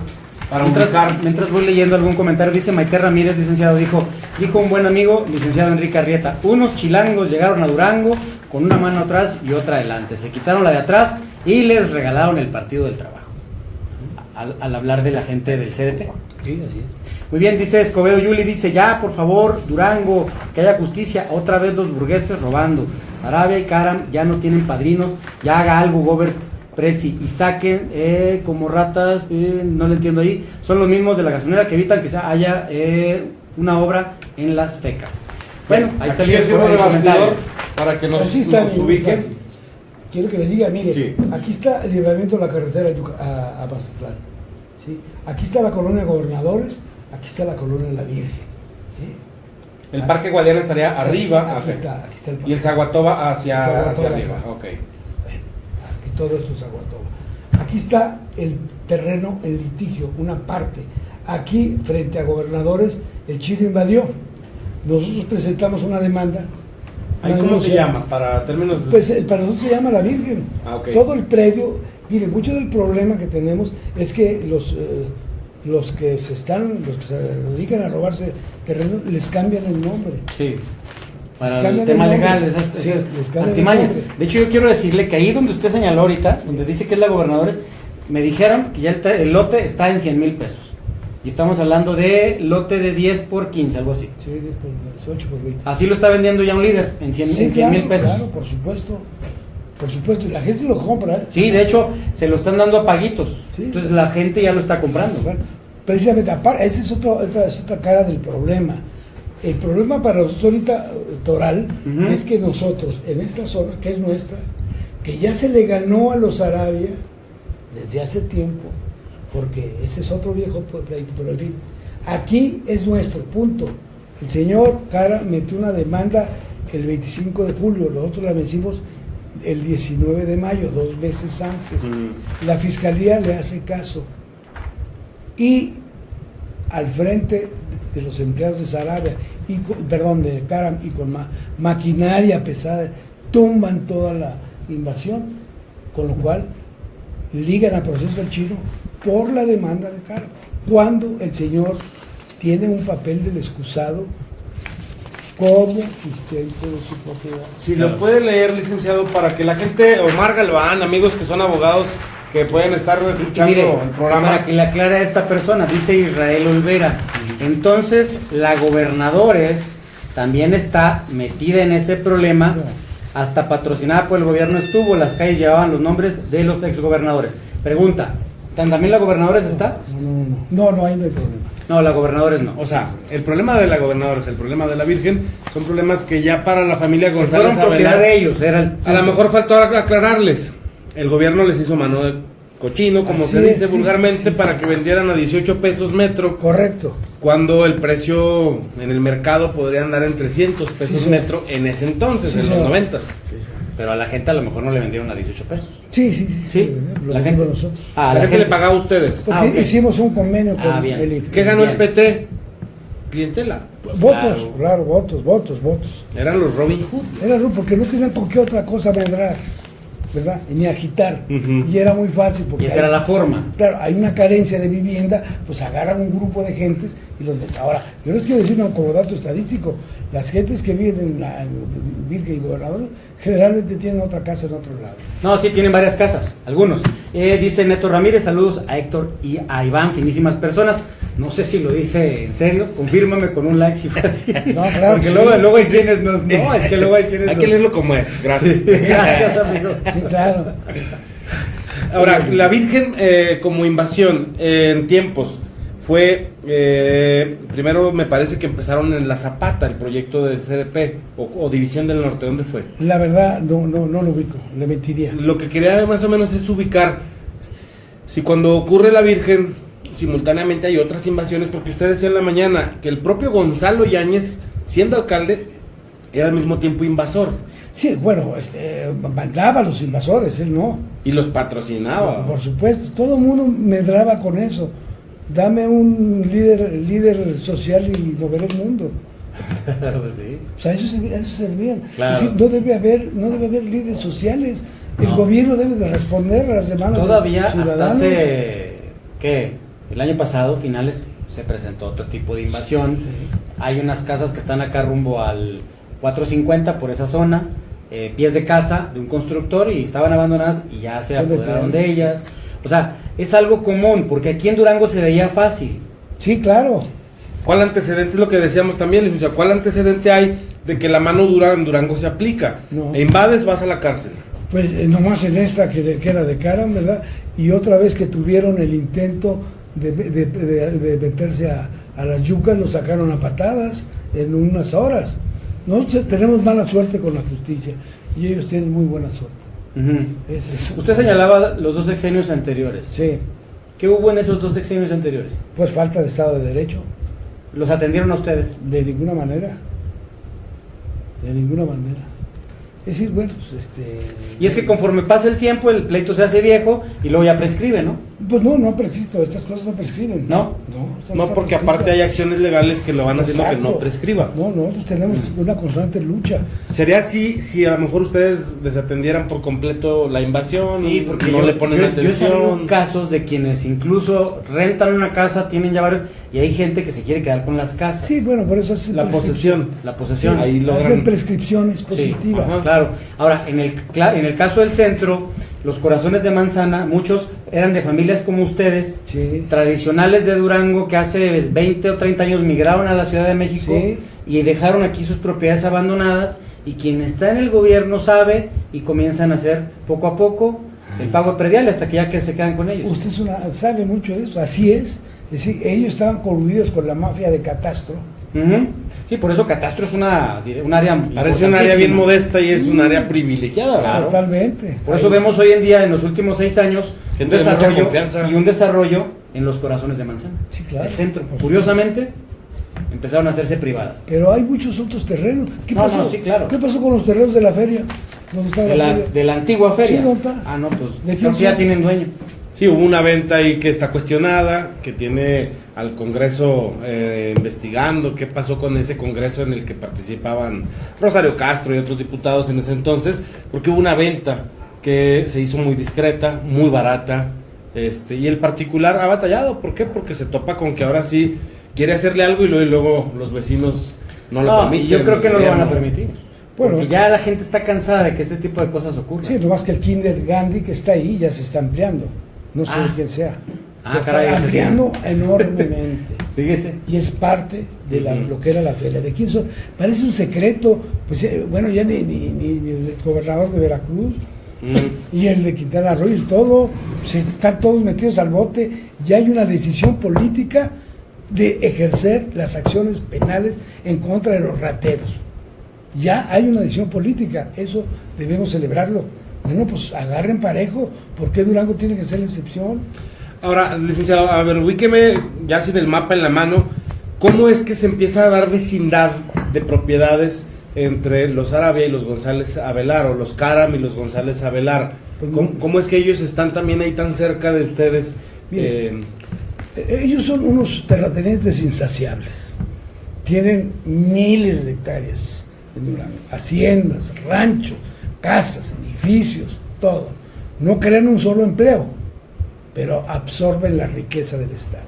Mientras voy leyendo algún comentario, dice Maite Ramírez, licenciado, dijo un buen amigo, licenciado Enrique Arrieta, unos chilangos llegaron a Durango con una mano atrás y otra adelante, se quitaron la de atrás y les regalaron el Partido del Trabajo. Al hablar de la gente del CDT. Sí, así es. Muy bien, dice Escobedo Yuli, dice, ya, por favor, Durango, que haya justicia, otra vez los burgueses robando. Sarabia y Caram ya no tienen padrinos, ya haga algo, Gober Presi, y saquen como ratas, no le entiendo ahí, son los mismos de la gasolinera que evitan que haya una obra en las fecas. Bueno, ahí está el comentario para que nos ubiquen. Quiero que les diga, mire, sí. Aquí está el Libramiento de la carretera a Mazatlán, ¿sí? Aquí está la colonia Gobernadores, aquí está la colonia La Virgen, ¿sí? El Parque Guadiana estaría arriba, aquí está el parque. Y el Zaguatoba hacia arriba. Acá. Okay. Aquí todo esto es Zaguatoba. Aquí está el terreno en litigio, una parte. Aquí, frente a Gobernadores, el Chino invadió. Nosotros presentamos una demanda. ¿Cómo se llama? Para términos de... Pues para nosotros se llama La Virgen. Okay. Todo el predio, mire, mucho del problema que tenemos es que los que se dedican a robarse terreno les cambian el nombre. Sí. Para el tema legal, es artimaña. De hecho, yo quiero decirle que ahí donde usted señaló ahorita, donde dice que es la Gobernadores, me dijeron que ya el lote está en 100,000 pesos. Y estamos hablando de lote de 10 por 15, algo así. Sí, 10 por 8 por 20. Así lo está vendiendo ya un líder, en 100,000 pesos. Claro, por supuesto. Por supuesto, y la gente lo compra. Sí, de hecho, se lo están dando a paguitos. Sí. Entonces la gente ya lo está comprando. Bueno, precisamente, esa es otra cara del problema. El problema para nosotros ahorita, Toral, es que nosotros, en esta zona, que es nuestra, que ya se le ganó a los Arabia desde hace tiempo, porque ese es otro viejo pleito, pero en fin, aquí es nuestro, punto. El señor Cara metió una demanda el 25 de julio, nosotros la vencimos el 19 de mayo, 2 meses antes. La fiscalía le hace caso. Y al frente de los empleados de Sarabia, de Caram, y con maquinaria pesada, tumban toda la invasión, con lo cual ligan a proceso al Chino por la demanda de Caram, cuando el señor tiene un papel del excusado como sustento de su propiedad. Si lo puede leer, licenciado, para que la gente, Omar Galván, amigos que son abogados, que pueden estar escuchando el programa. Para que le aclare a esta persona, dice Israel Olvera, entonces la Gobernadores también está metida en ese problema, hasta patrocinada por el gobierno estuvo, las calles llevaban los nombres de los exgobernadores. Pregunta, ¿también la Gobernadores está? No, ahí no hay problema. No, la Gobernadores no. O sea, el problema de la Gobernadores, el problema de la Virgen, son problemas que ya para la familia González fueron propiedad de ellos. A lo mejor faltó aclararles. El gobierno les hizo mano de cochino, como así se dice es, vulgarmente, sí. Para que vendieran a 18 pesos metro. Correcto. Cuando el precio en el mercado podría andar en 300 pesos metro en ese entonces, en los 90. Pero a la gente a lo mejor no le vendieron a 18 pesos. Sí. Lo la vendimos gente nosotros. La gente le pagaba a ustedes. Porque okay. hicimos un convenio con bien. el ¿Qué ganó Bien. el PT? Clientela. Votos, claro, votos. Eran los Robin Hood. Era porque no tenían con qué otra cosa medrar. ¿verdad? Ni agitar. Ujú. Y era muy fácil porque Y esa era la forma. claro, hay una carencia de vivienda, pues agarran un grupo de gentes y los meten. Ahora, yo les quiero decir, no, como dato estadístico, las gentes que viven en la Virgen y Gobernador generalmente tienen otra casa en otro lado. No, sí, tienen varias casas, algunos. Dice Neto Ramírez, saludos a Héctor y a Iván, finísimas personas. No sé si lo dice en serio, confírmame con un like si fue así. No, claro Porque que luego sí. hay quienes no, es que luego hay quienes Hay que leerlo como es, gracias. Gracias, amigo. Sí, claro. Ahora, la Virgen como invasión en tiempos fue, primero me parece que empezaron en La Zapata, el proyecto de CDP o División del Norte, ¿dónde fue? La verdad, no lo ubico, le mentiría. Lo que quería más o menos es ubicar si cuando ocurre la Virgen simultáneamente hay otras invasiones, porque usted decía en la mañana que el propio Gonzalo Yáñez, siendo alcalde, era al mismo tiempo invasor Sí, bueno, mandaba a los invasores, él no. y los patrocinaba. Por supuesto, todo el mundo medraba con eso. Dame un líder social y mover el mundo. Pues sí. O sea, eso servían. Claro. Es decir, no debe haber líderes sociales. El No. gobierno debe de responder a las demandas Todavía de hasta ciudadanos. hace, ¿qué? El año pasado, finales, se presentó otro tipo de invasión. Hay unas casas que están acá rumbo al 450 por esa zona, pies de casa de un constructor y estaban abandonadas y ya se apoderaron de ellas. O sea, es algo común, porque aquí en Durango se veía fácil. Sí, claro. ¿Cuál antecedente es lo que decíamos también, licenciado? ¿Cuál antecedente hay de que la mano dura en Durango se aplica? No. E invades, vas a la cárcel. Pues nomás en esta que era de Caram, ¿verdad? Y otra vez que tuvieron el intento de meterse a las yucas, lo sacaron a patadas en unas horas. Nosotros tenemos mala suerte con la justicia y ellos tienen muy buena suerte. Es eso. Usted señalaba los dos sexenios anteriores. Sí, ¿Qué hubo en esos dos sexenios anteriores? pues falta de Estado de Derecho, ¿Los atendieron a ustedes? de ninguna manera. De ninguna manera. Es decir, bueno, pues Y es que conforme pasa el tiempo, el pleito se hace viejo y luego ya prescribe, ¿no? Pues no prescrito, estas cosas no prescriben. ¿No? estas No, están porque prescritas. aparte hay acciones legales que lo van haciendo que no Exacto. prescriba. No, nosotros tenemos una constante lucha. ¿Sería así si a lo mejor ustedes desatendieran por completo la invasión? Sí, porque no yo, le ponen yo he sabido atención. casos de quienes incluso rentan una casa, tienen ya varios, y hay gente que se quiere quedar con las casas. Sí, bueno, por eso hacen La posesión. La posesión. Sí, ahí logran- hacen prescripciones Sí, positivas. ajá. claro. Ahora, en el caso del centro, los corazones de manzana, muchos eran de familias como ustedes, Sí. tradicionales de Durango, que hace 20 o 30 años migraron a la Ciudad de México Sí. y dejaron aquí sus propiedades abandonadas, y quien está en el gobierno sabe y comienzan a hacer poco a poco el pago de predial hasta que ya que se quedan con ellos. Usted sabe mucho de eso, así es. Es decir, ellos estaban coludidos con la mafia de Catastro. Ujú. Sí, por eso Catastro es un área Parece un área bien importantísima. modesta y es un área privilegiada, ¿verdad? Claro. Totalmente. Por eso vemos hoy en día, en los últimos 6 años, un Gente de mucha desarrollo confianza. y un desarrollo en los corazones de manzana. Sí, claro. El centro, Por curiosamente, empezaron a hacerse privadas. Pero hay muchos otros terrenos. ¿Qué No, pasó? no, sí, claro. ¿Qué pasó con los terrenos de la feria? ¿Dónde estaba De la la, feria? de la antigua feria. Sí, ¿dónde está? Ah, no, pues ¿De quién creo que ya son? tienen dueño. Sí, hubo una venta ahí que está cuestionada, que tiene al Congreso investigando qué pasó con ese Congreso en el que participaban Rosario Castro y otros diputados en ese entonces, porque hubo una venta que se hizo muy discreta, muy barata, y el particular ha batallado. ¿Por qué? Porque se topa con que ahora sí quiere hacerle algo y luego los vecinos no lo No, permiten. y yo creo que no lo van a gobierno. permitir. Bueno, Porque ya la gente está cansada de que este tipo de cosas ocurran. Sí, nomás que el Kinder Gandhi que está ahí ya se está ampliando. No sé Ah. de quién sea. Ah, Ya está caray, ese sí. ampliando enormemente. Fíjese. Y es parte de Ujú. lo que era la feria. ¿De quién son? Parece un secreto. Pues bueno, ya ni el gobernador de Veracruz y el de Quintana Roo y todo, están todos metidos al bote. Ya hay una decisión política de ejercer las acciones penales en contra de los rateros. Ya hay una decisión política, eso debemos celebrarlo. Bueno, pues agarren parejo, ¿por qué Durango tiene que ser la excepción? Ahora, licenciado, a ver, ubíqueme ya sin el mapa en la mano, ¿cómo es que se empieza a dar vecindad de propiedades entre los Arabia y los González Avelar, o los Caram y los González Avelar? Pues ¿Cómo es que ellos están también ahí tan cerca de ustedes? Mire, ellos son unos terratenientes insaciables. Tienen miles de hectáreas en Durango, haciendas, ranchos, casas, edificios, todo. No crean un solo empleo, pero absorben la riqueza del Estado.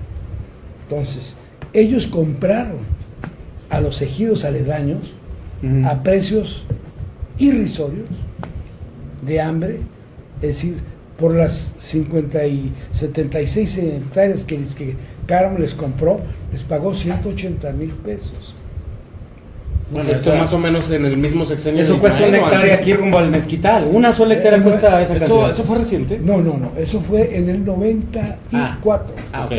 Entonces, ellos compraron a los ejidos aledaños a precios irrisorios de hambre, es decir, por las 76 hectáreas que Cáramo les compró, les pagó 180,000 pesos. Bueno, esto más o menos en el mismo sexenio. Eso cuesta una hectárea aquí rumbo al Mezquital. Una sola hectárea cuesta esa cantidad. ¿Eso fue reciente? No, eso fue en el 94. Ok.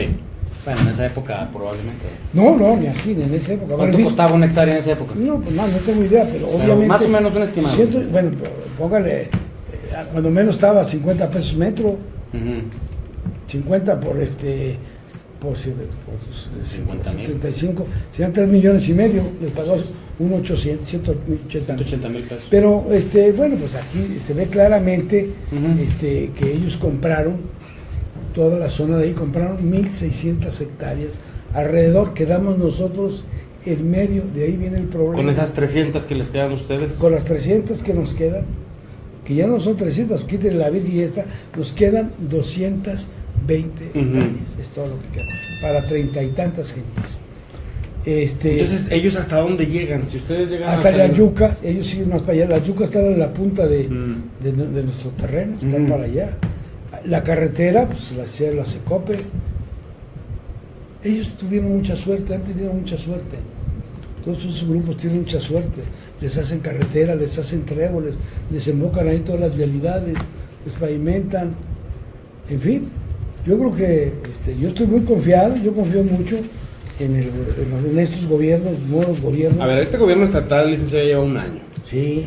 Bueno, en esa época probablemente. No, ni así, en esa época. ¿Cuánto costaba una hectárea en esa época? No, pues no tengo idea, pero obviamente... Más o menos un estimado. Bueno, póngale, cuando menos estaba 50 pesos metro, 50 por 75, serían 3 millones y medio, les pagó 180,000 pesos. Pero, bueno, pues aquí se ve claramente que ellos compraron toda la zona de ahí, compraron 1,600 hectáreas, alrededor quedamos nosotros en medio, de ahí viene el problema. ¿Con esas 300 que les quedan a ustedes? Con las 300 que nos quedan, que ya no son 300, quítenle la Virgen y esta, nos quedan 220 hectáreas, es todo lo que queda, para 30 y tantas gentes. Entonces, ¿ellos hasta dónde llegan? Si ustedes llegan hasta la Yuca, ellos siguen más para allá, la Yuca está en la punta de nuestro terreno, están para allá. La carretera, pues la Secope, ellos tuvieron mucha suerte, han tenido mucha suerte, todos esos grupos tienen mucha suerte, les hacen carretera, les hacen tréboles, desembocan ahí todas las vialidades, les pavimentan, en fin, yo creo que yo estoy muy confiado, yo confío mucho en estos gobiernos, nuevos gobiernos. A ver, este gobierno estatal, licenciado, lleva un año. Sí.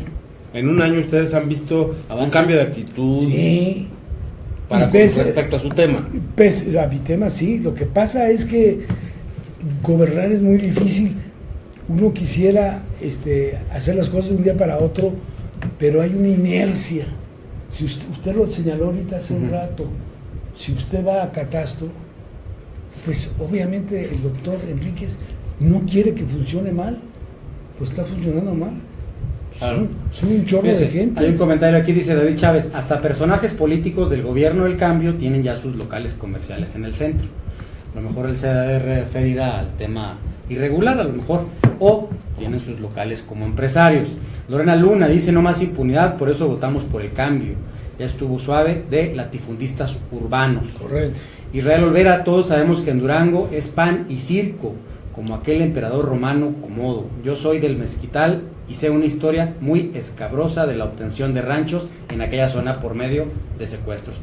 En un año ustedes han visto un cambio de actitud. Sí. Con respecto a su tema. A mi tema sí, lo que pasa es que gobernar es muy difícil. Uno quisiera hacer las cosas de un día para otro, pero hay una inercia. Si usted lo señaló ahorita hace un rato, si usted va a catastro, pues obviamente el doctor Enríquez no quiere que funcione mal, pues está funcionando mal. Claro. Son un chorro de gente. Hay un comentario aquí, dice David Chávez, hasta personajes políticos del gobierno del cambio tienen ya sus locales comerciales en el centro. A lo mejor él se referirá al tema irregular, a lo mejor, o tienen sus locales como empresarios. Lorena Luna dice, no más impunidad, por eso votamos por el cambio. Ya estuvo suave, de latifundistas urbanos. Correcto. Israel Olvera, todos sabemos que en Durango es pan y circo, como aquel emperador romano Comodo. Yo soy del Mezquital y sé una historia muy escabrosa de la obtención de ranchos en aquella zona por medio de secuestros.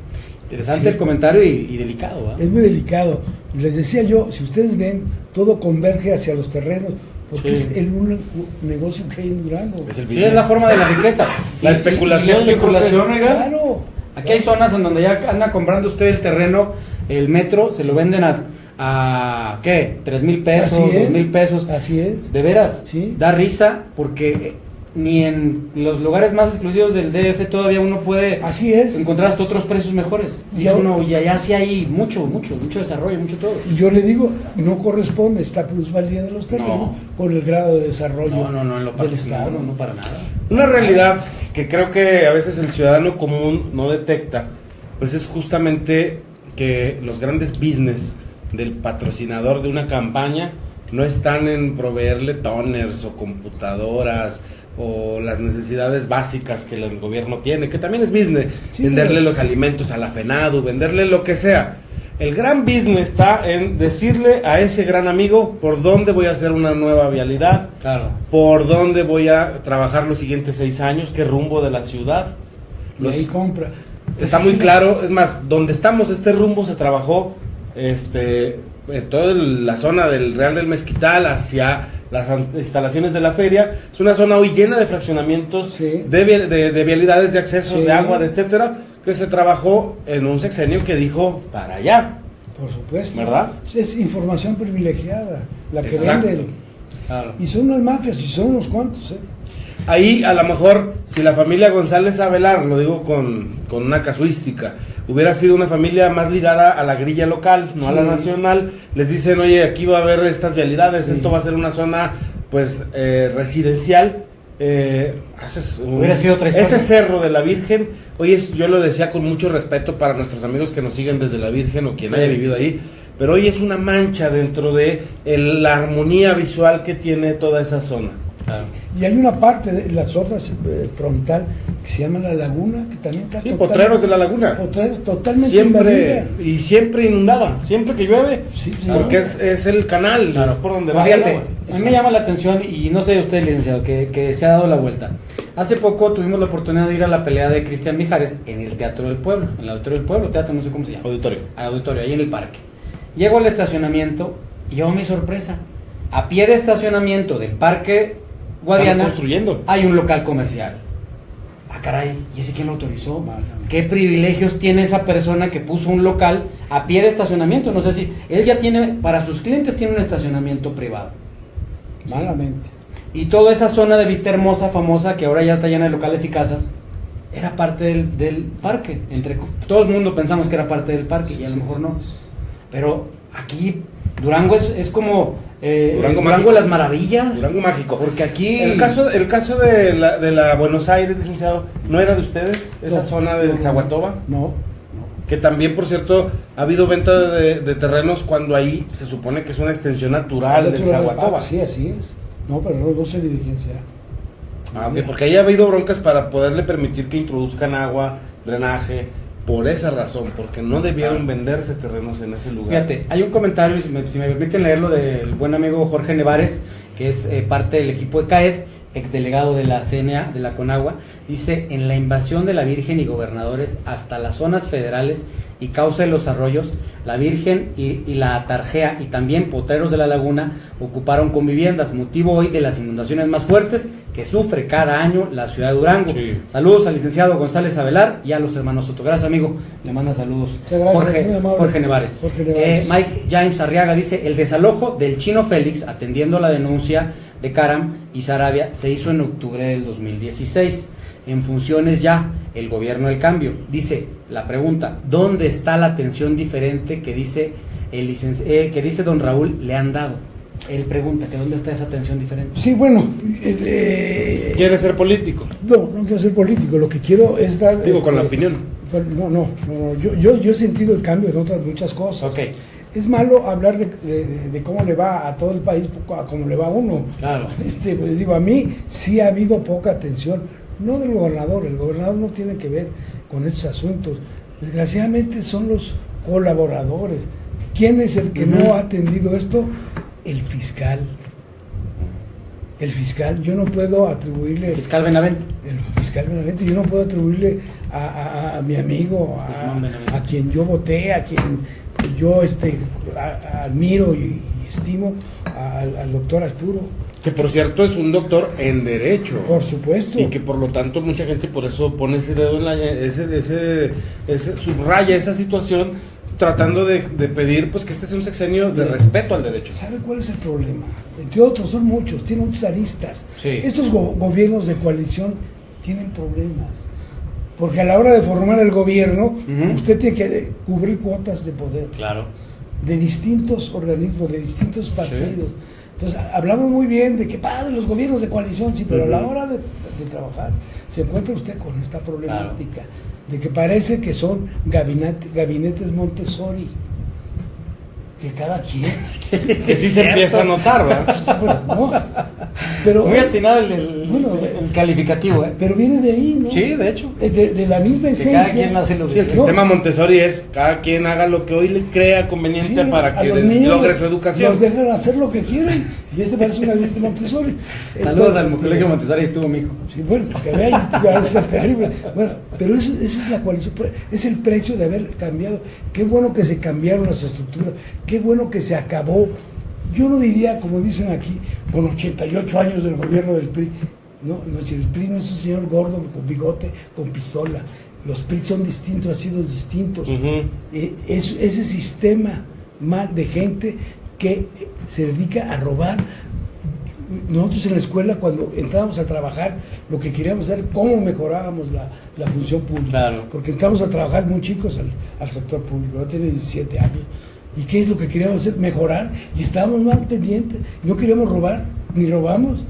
Interesante el comentario y delicado, ¿eh? Es muy delicado. Les decía yo, si ustedes ven, todo converge hacia los terrenos, porque es el único negocio que hay en Durango. Es la forma de la riqueza. La especulación. Claro. Aquí hay zonas en donde ya anda comprando usted el terreno, el metro, se lo venden a ¿qué? 3,000 pesos, 2,000 pesos. Así es. De veras, sí. Da risa porque ni en los lugares más exclusivos del DF todavía uno puede encontrar hasta otros precios mejores. Y allá sí hay mucho desarrollo, mucho todo. Y yo le digo, no corresponde esta plusvalía de los terrenos con el grado de desarrollo del Estado. No, para nada. Una realidad que creo que a veces el ciudadano común no detecta, pues es justamente que los grandes business del patrocinador de una campaña no están en proveerle toners o computadoras o las necesidades básicas que el gobierno tiene, que también es business, venderle los alimentos a la FENADU, venderle lo que sea. El gran business está en decirle a ese gran amigo por dónde voy a hacer una nueva vialidad, por dónde voy a trabajar los siguientes 6 años, qué rumbo de la ciudad. Y ahí compra. Está muy claro, es más, donde estamos, este rumbo se trabajó en toda la zona del Real del Mezquital hacia las instalaciones de la feria. Es una zona hoy llena de fraccionamientos, de vialidades de accesos, de agua, etcétera, que se trabajó en un sexenio que dijo para allá. Por supuesto. ¿Verdad? Es información privilegiada, la que venden. Claro. Y son unas mafias, y son unos cuantos, Ahí a lo mejor, si la familia González Avelar, lo digo con una casuística, hubiera sido una familia más ligada a la grilla local, no a la nacional, les dicen, oye, aquí va a haber estas vialidades, esto va a ser una zona pues residencial, Hubiera sido otra historia. Ese cerro de la Virgen, hoy yo lo decía con mucho respeto para nuestros amigos que nos siguen desde la Virgen o quien haya vivido ahí, pero hoy es una mancha dentro de la armonía visual que tiene toda esa zona. Claro. Y hay una parte de la zona frontal que se llama la laguna, que también está Potreros de la Laguna. Potreros totalmente Siempre, invadida. y siempre inundada, siempre que llueve, Sí, porque es el canal, Claro. es por donde Pues va el fíjate, agua. a mí me llama la atención, y no sé usted, licenciado, que se ha dado la vuelta. Hace poco tuvimos la oportunidad de ir a la pelea de Cristian Mijares en el Teatro del Pueblo, en el Auditorio del Pueblo, teatro, no sé cómo se llama. Auditorio. Auditorio, ahí en el parque. Llego al estacionamiento y yo, mi sorpresa, a pie de estacionamiento del Parque Guadiana Están construyendo. hay un local comercial. Ah, caray, ¿y ese quién lo autorizó? Válgame. ¿Qué privilegios tiene esa persona que puso un local a pie de estacionamiento? No sé si él ya tiene, para sus clientes tiene un estacionamiento privado. Malamente. Y toda esa zona de Vista Hermosa, famosa, que ahora ya está llena de locales y casas, era parte del parque. Todo el mundo pensamos que era parte del parque y a lo mejor no. Pero aquí Durango es como Durango las maravillas. Durango mágico. Porque aquí... El caso de la Buenos Aires, licenciado, ¿no era de ustedes? Esa No, zona del Zaguatoba. No. Que también, por cierto, ha habido venta de terrenos cuando ahí se supone que es una extensión natural del Zaguatoba. Sí, así es. No, pero no sé ni de quién sea. Porque ahí ha habido broncas para poderle permitir que introduzcan agua, drenaje, por esa razón, porque no debieron venderse terrenos en ese lugar. Fíjate, hay un comentario, si me permiten leerlo, del buen amigo Jorge Nevares, que es parte del equipo de CAED, exdelegado de la CNA, de la Conagua. Dice: en la invasión de la Virgen y gobernadores hasta las zonas federales y causa de los arroyos, la Virgen y la Atarjea y también Potreros de la Laguna ocuparon con viviendas, motivo hoy de las inundaciones más fuertes que sufre cada año la ciudad de Durango. Sí. Saludos al licenciado González Avelar y a los hermanos Soto. Gracias, amigo. Le manda saludos. Muchas gracias, muy amable. Jorge Nevares. Jorge Nevares. Mike James Arriaga dice: el desalojo del Chino Félix, atendiendo la denuncia de Caram y Sarabia, se hizo en octubre del 2016. En funciones ya el gobierno del cambio. Dice la pregunta: ¿dónde está la atención diferente que dice que dice don Raúl le han dado? Él pregunta que dónde está esa atención diferente. Sí, bueno. ¿Quiere ser político? No quiero ser político. Lo que quiero es dar. Digo, con la opinión. No. Yo he sentido el cambio en otras muchas cosas. Ok. Es malo hablar de cómo le va a todo el país, a cómo le va a uno. Claro. Pues digo, a mí sí ha habido poca atención, no del gobernador. El gobernador no tiene que ver con estos asuntos. Desgraciadamente son los colaboradores. ¿Quién es el que no ha atendido esto? El fiscal. El fiscal, yo no puedo atribuirle... Fiscal Benavente. El fiscal Benavente, yo no puedo atribuirle a mi amigo, a quien yo voté, a quien yo admiro y estimo, al doctor Arturo. Que por cierto es un doctor en derecho. Por supuesto. Y que por lo tanto mucha gente por eso pone ese dedo en subraya esa situación, tratando de pedir pues que este sea un sexenio de respeto al derecho. ¿Sabe cuál es el problema? Entre otros, son muchos, tienen muchas aristas. Sí. Estos gobiernos de coalición tienen problemas. Porque a la hora de formar el gobierno, usted tiene que cubrir cuotas de poder. Claro. De distintos organismos, de distintos partidos. Sí. Entonces, hablamos muy bien de que padre los gobiernos de coalición, sí, pero a la hora de trabajar, se encuentra usted con esta problemática, de que parece que son gabinetes Montessori, que cada quien... que sí se empieza a notar, ¿verdad? No, pero, muy atinado el calificativo, ¿eh? Pero viene de ahí, ¿no? Sí, de hecho. De la misma esencia. Cada quien hace lo que el sistema Montessori es cada quien haga lo que hoy le crea conveniente para que logre su educación. Los dejan hacer lo que quieren y parece un gabinete Montessori. Saludos al colegio Montessori, estuvo mi hijo. Sí, bueno, porque vean, va a ser terrible. Bueno, pero esa es la coalición, es el precio de haber cambiado. Qué bueno que se cambiaron las estructuras, qué bueno que se acabó. Yo no diría, como dicen aquí, con 88 años del gobierno del PRI. No, si el PRI no es un señor gordo con bigote, con pistola. Los PRI son distintos, han sido distintos. Ese sistema mal de gente que se dedica a robar. Nosotros en la escuela, cuando entrábamos a trabajar, lo que queríamos hacer, cómo mejorábamos la función pública. Claro. Porque entramos a trabajar muy chicos al sector público. Yo tenía 17 años. ¿Y qué es lo que queríamos hacer? Mejorar. Y estábamos más pendientes. No queríamos robar, ni robamos.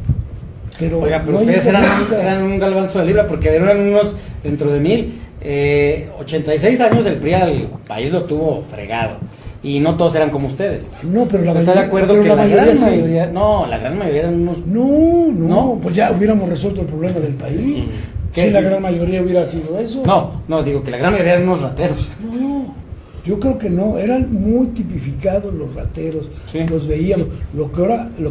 Pero Oiga, pero no hay ustedes alternativa. eran un galvanzo de libra, porque eran unos, dentro de 86 años el PRI al país lo tuvo fregado. Y no todos eran como ustedes. No, pero la ¿Está de mayoría- acuerdo pero que la la mayoría gran sí. mayoría, no, la gran mayoría eran unos... No, pues ya hubiéramos resuelto el problema del país. ¿Qué? Si la gran mayoría hubiera sido eso. No, digo que la gran mayoría eran unos rateros. No, yo creo que no, eran muy tipificados los rateros, Sí. los veíamos. Lo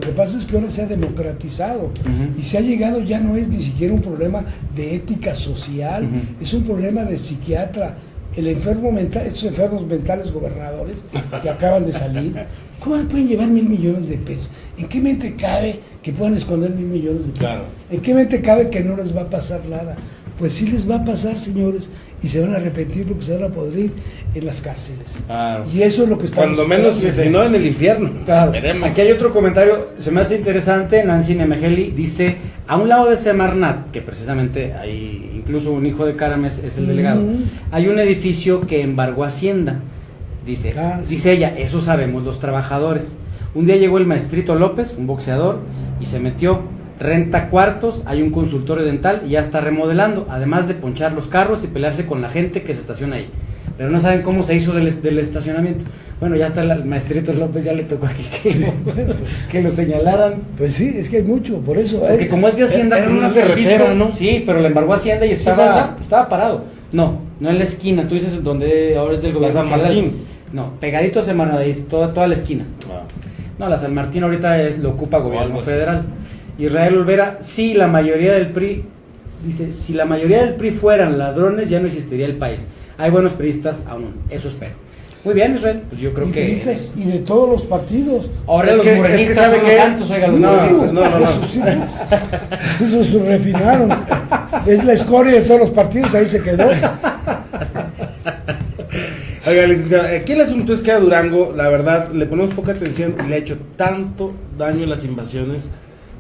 que pasa es que ahora se ha democratizado y se ha llegado, ya no es ni siquiera un problema de ética social, es un problema de psiquiatra. El enfermo mental, estos enfermos mentales gobernadores que acaban de salir, ¿cómo pueden llevar 1,000 millones de pesos? ¿En qué mente cabe que puedan esconder 1,000 millones de pesos? Claro. ¿En qué mente cabe que no les va a pasar nada? Pues sí les va a pasar, señores, y se van a arrepentir porque se van a podrir en las cárceles. Claro. Y eso es lo que estamos Cuando menos, esperando. si no, en el infierno. Claro. Veremos. Aquí hay otro comentario, se me hace interesante. Nancy Nemegeli dice: a un lado de Semarnat, que precisamente hay incluso un hijo de Carames, es el delegado, hay un edificio que embargó Hacienda. Dice, Sí. dice ella, eso sabemos los trabajadores. Un día llegó el maestrito López, un boxeador, y se metió, renta cuartos, hay un consultorio dental y ya está remodelando, además de ponchar los carros y pelearse con la gente que se estaciona ahí. Pero no saben cómo se hizo del estacionamiento. Bueno, ya está el maestrito López, ya le tocó aquí que lo señalaran. Pues sí, es que hay mucho, por eso. Porque como es de Hacienda, Era pues, una no es de carretera, fisco, ¿no? Sí, pero le embargó Hacienda y estaba parado. No en la esquina, tú dices donde ahora es del gobierno San federal. Martín. No, pegadito a Semana, ahí es toda la esquina. No, la San Martín ahorita lo ocupa gobierno algo así. federal. Israel Olvera, sí, la mayoría del PRI, dice, si la mayoría del PRI fueran ladrones, ya no existiría el país. Hay buenos priistas aún, eso espero. Muy bien, Israel, pues yo creo Y que... periodistas, y de todos los partidos. Ahora Es los que morenistas ¿sabe son los qué? santos, oiga, los No, morenistas. no. Eso sí, eso se refinaron. Es la escoria de todos los partidos, ahí se quedó. Oiga, licenciado, aquí el asunto es que a Durango, la verdad, le ponemos poca atención y le ha hecho tanto daño las invasiones,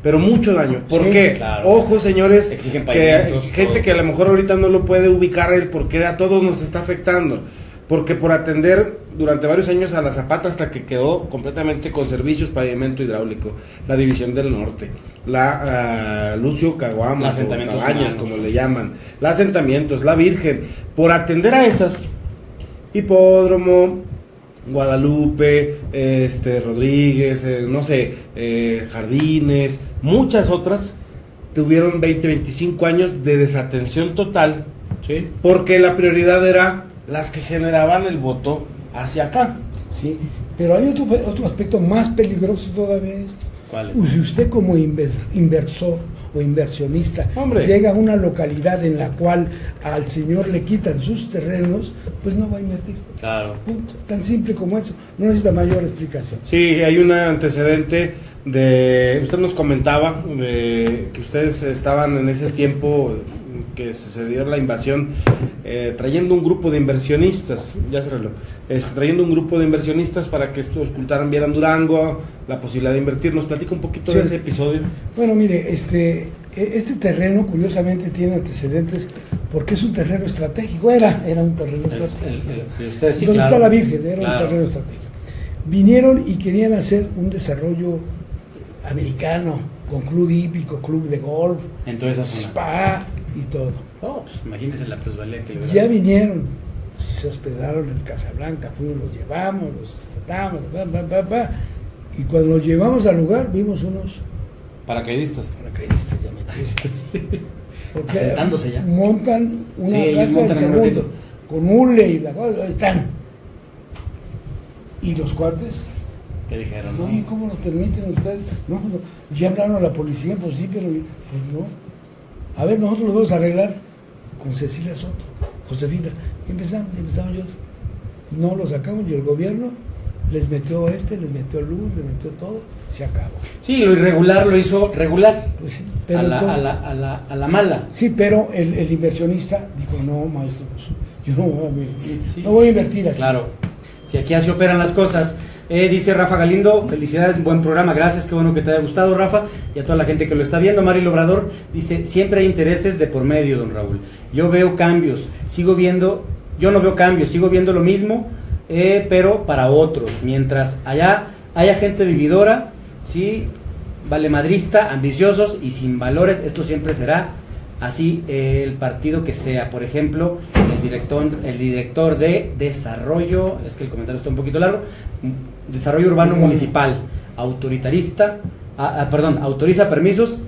pero mucho daño. ¿Por Sí, qué? claro. Ojo, señores, Exigen que pavimentos, gente todo. que a lo mejor ahorita no lo puede ubicar el por qué a todos nos está afectando. Porque por atender durante varios años a la Zapata hasta que quedó completamente con servicios, pavimento hidráulico, la División del Norte, la Lucio Caguamas, Los o asentamientos Cabañas, humanos. como le llaman, los asentamientos, la Virgen, por atender a esas, Hipódromo, Guadalupe, Rodríguez, no sé, Jardines, muchas otras tuvieron 20, 25 años de desatención total, Sí. porque la prioridad era las que generaban el voto hacia acá. Sí, pero hay otro aspecto más peligroso todavía. ¿Cuál es? Si usted como inversor o inversionista Hombre. llega a una localidad en la cual al señor le quitan sus terrenos, pues no va a invertir. Claro. Punto. Tan simple como eso. No necesita mayor explicación. Sí, hay un antecedente de, usted nos comentaba de que ustedes estaban en ese tiempo que se dio la invasión, trayendo un grupo de inversionistas, ya se reloj, trayendo un grupo de inversionistas para que auscultaran, vieran Durango, la posibilidad de invertir. ¿Nos platica un poquito de Sí. ese episodio? Bueno, mire, este terreno curiosamente tiene antecedentes porque es un terreno estratégico. Era un terreno estratégico. Ustedes sí, Donde claro. está la Virgen, era Claro. un terreno estratégico. Vinieron y querían hacer un desarrollo americano, con club hípico, club de golf, En toda esa zona. spa y todo. Oh, pues imagínense la plusvalía que le hubiera Ya dado. vinieron, se hospedaron en Casablanca, fuimos, los llevamos, los tratamos, y cuando los llevamos al lugar vimos unos Paracaidistas. paracaidistas, ya me porque Asentándose ya. montan una Sí, ellos casa montan en en un segundo, ratito. con hule y la cosa, ahí están. Y los cuates, ¿Qué dijeron? no? oye, ¿cómo nos permiten ustedes? No, pues no. Ya hablaron a la policía, pues sí, pero pues no. A ver, nosotros lo vamos a arreglar con Cecilia Soto, Josefina. Y empezamos yo. No lo sacamos y el gobierno les metió les metió luz, les metió todo, se acabó. Sí, lo irregular lo hizo regular. Pues sí, pero A entonces- la mala. Sí, pero el inversionista dijo, no, maestro, pues, yo no voy a invertir, Sí. no voy a invertir aquí. Claro. Si aquí así operan las cosas. Dice Rafa Galindo, felicidades, buen programa, gracias, qué bueno que te haya gustado, Rafa, y a toda la gente que lo está viendo. Mari Lobrador dice, siempre hay intereses de por medio, don Raúl. Yo no veo cambios, sigo viendo lo mismo, pero para otros. Mientras allá haya gente vividora, sí, valemadrista, ambiciosos y sin valores. Esto siempre será así, el partido que sea. Por ejemplo, el director de desarrollo, es que el comentario está un poquito largo, desarrollo urbano municipal, autoritarista, autoriza permisos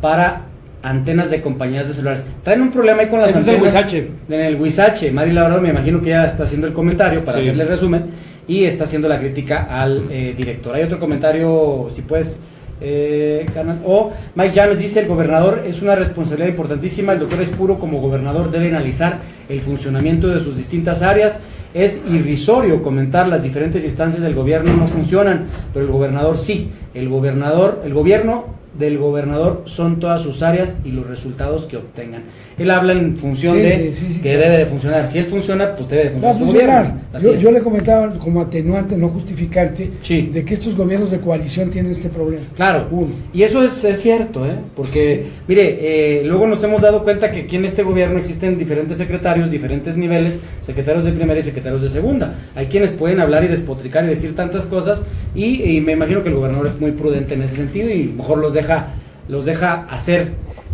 para antenas de compañías de celulares. Traen un problema ahí con las antenas. Es el Huizache. En el Huizache. Mari Labrador, me imagino que ya está haciendo el comentario para hacerle el resumen y está haciendo la crítica al director. Hay otro comentario, si puedes, Mike James dice: el gobernador es una responsabilidad importantísima. El doctor Espuro, como gobernador, debe analizar el funcionamiento de sus distintas áreas. Es irrisorio comentar las diferentes instancias del gobierno no funcionan, pero el gobernador sí. El gobierno del gobernador son todas sus áreas y los resultados que obtengan. Él habla en función de que debe de funcionar. Si él funciona, pues debe de funcionar su gobierno. Yo le comentaba como atenuante, no justificante, de que estos gobiernos de coalición tienen este problema. Claro, y eso es cierto, porque, mire, luego nos hemos dado cuenta que aquí en este gobierno existen diferentes secretarios, diferentes niveles, secretarios de primera y secretarios de segunda. Hay quienes pueden hablar y despotricar y decir tantas cosas, y me imagino que el gobernador es muy prudente en ese sentido y mejor los deja hacer,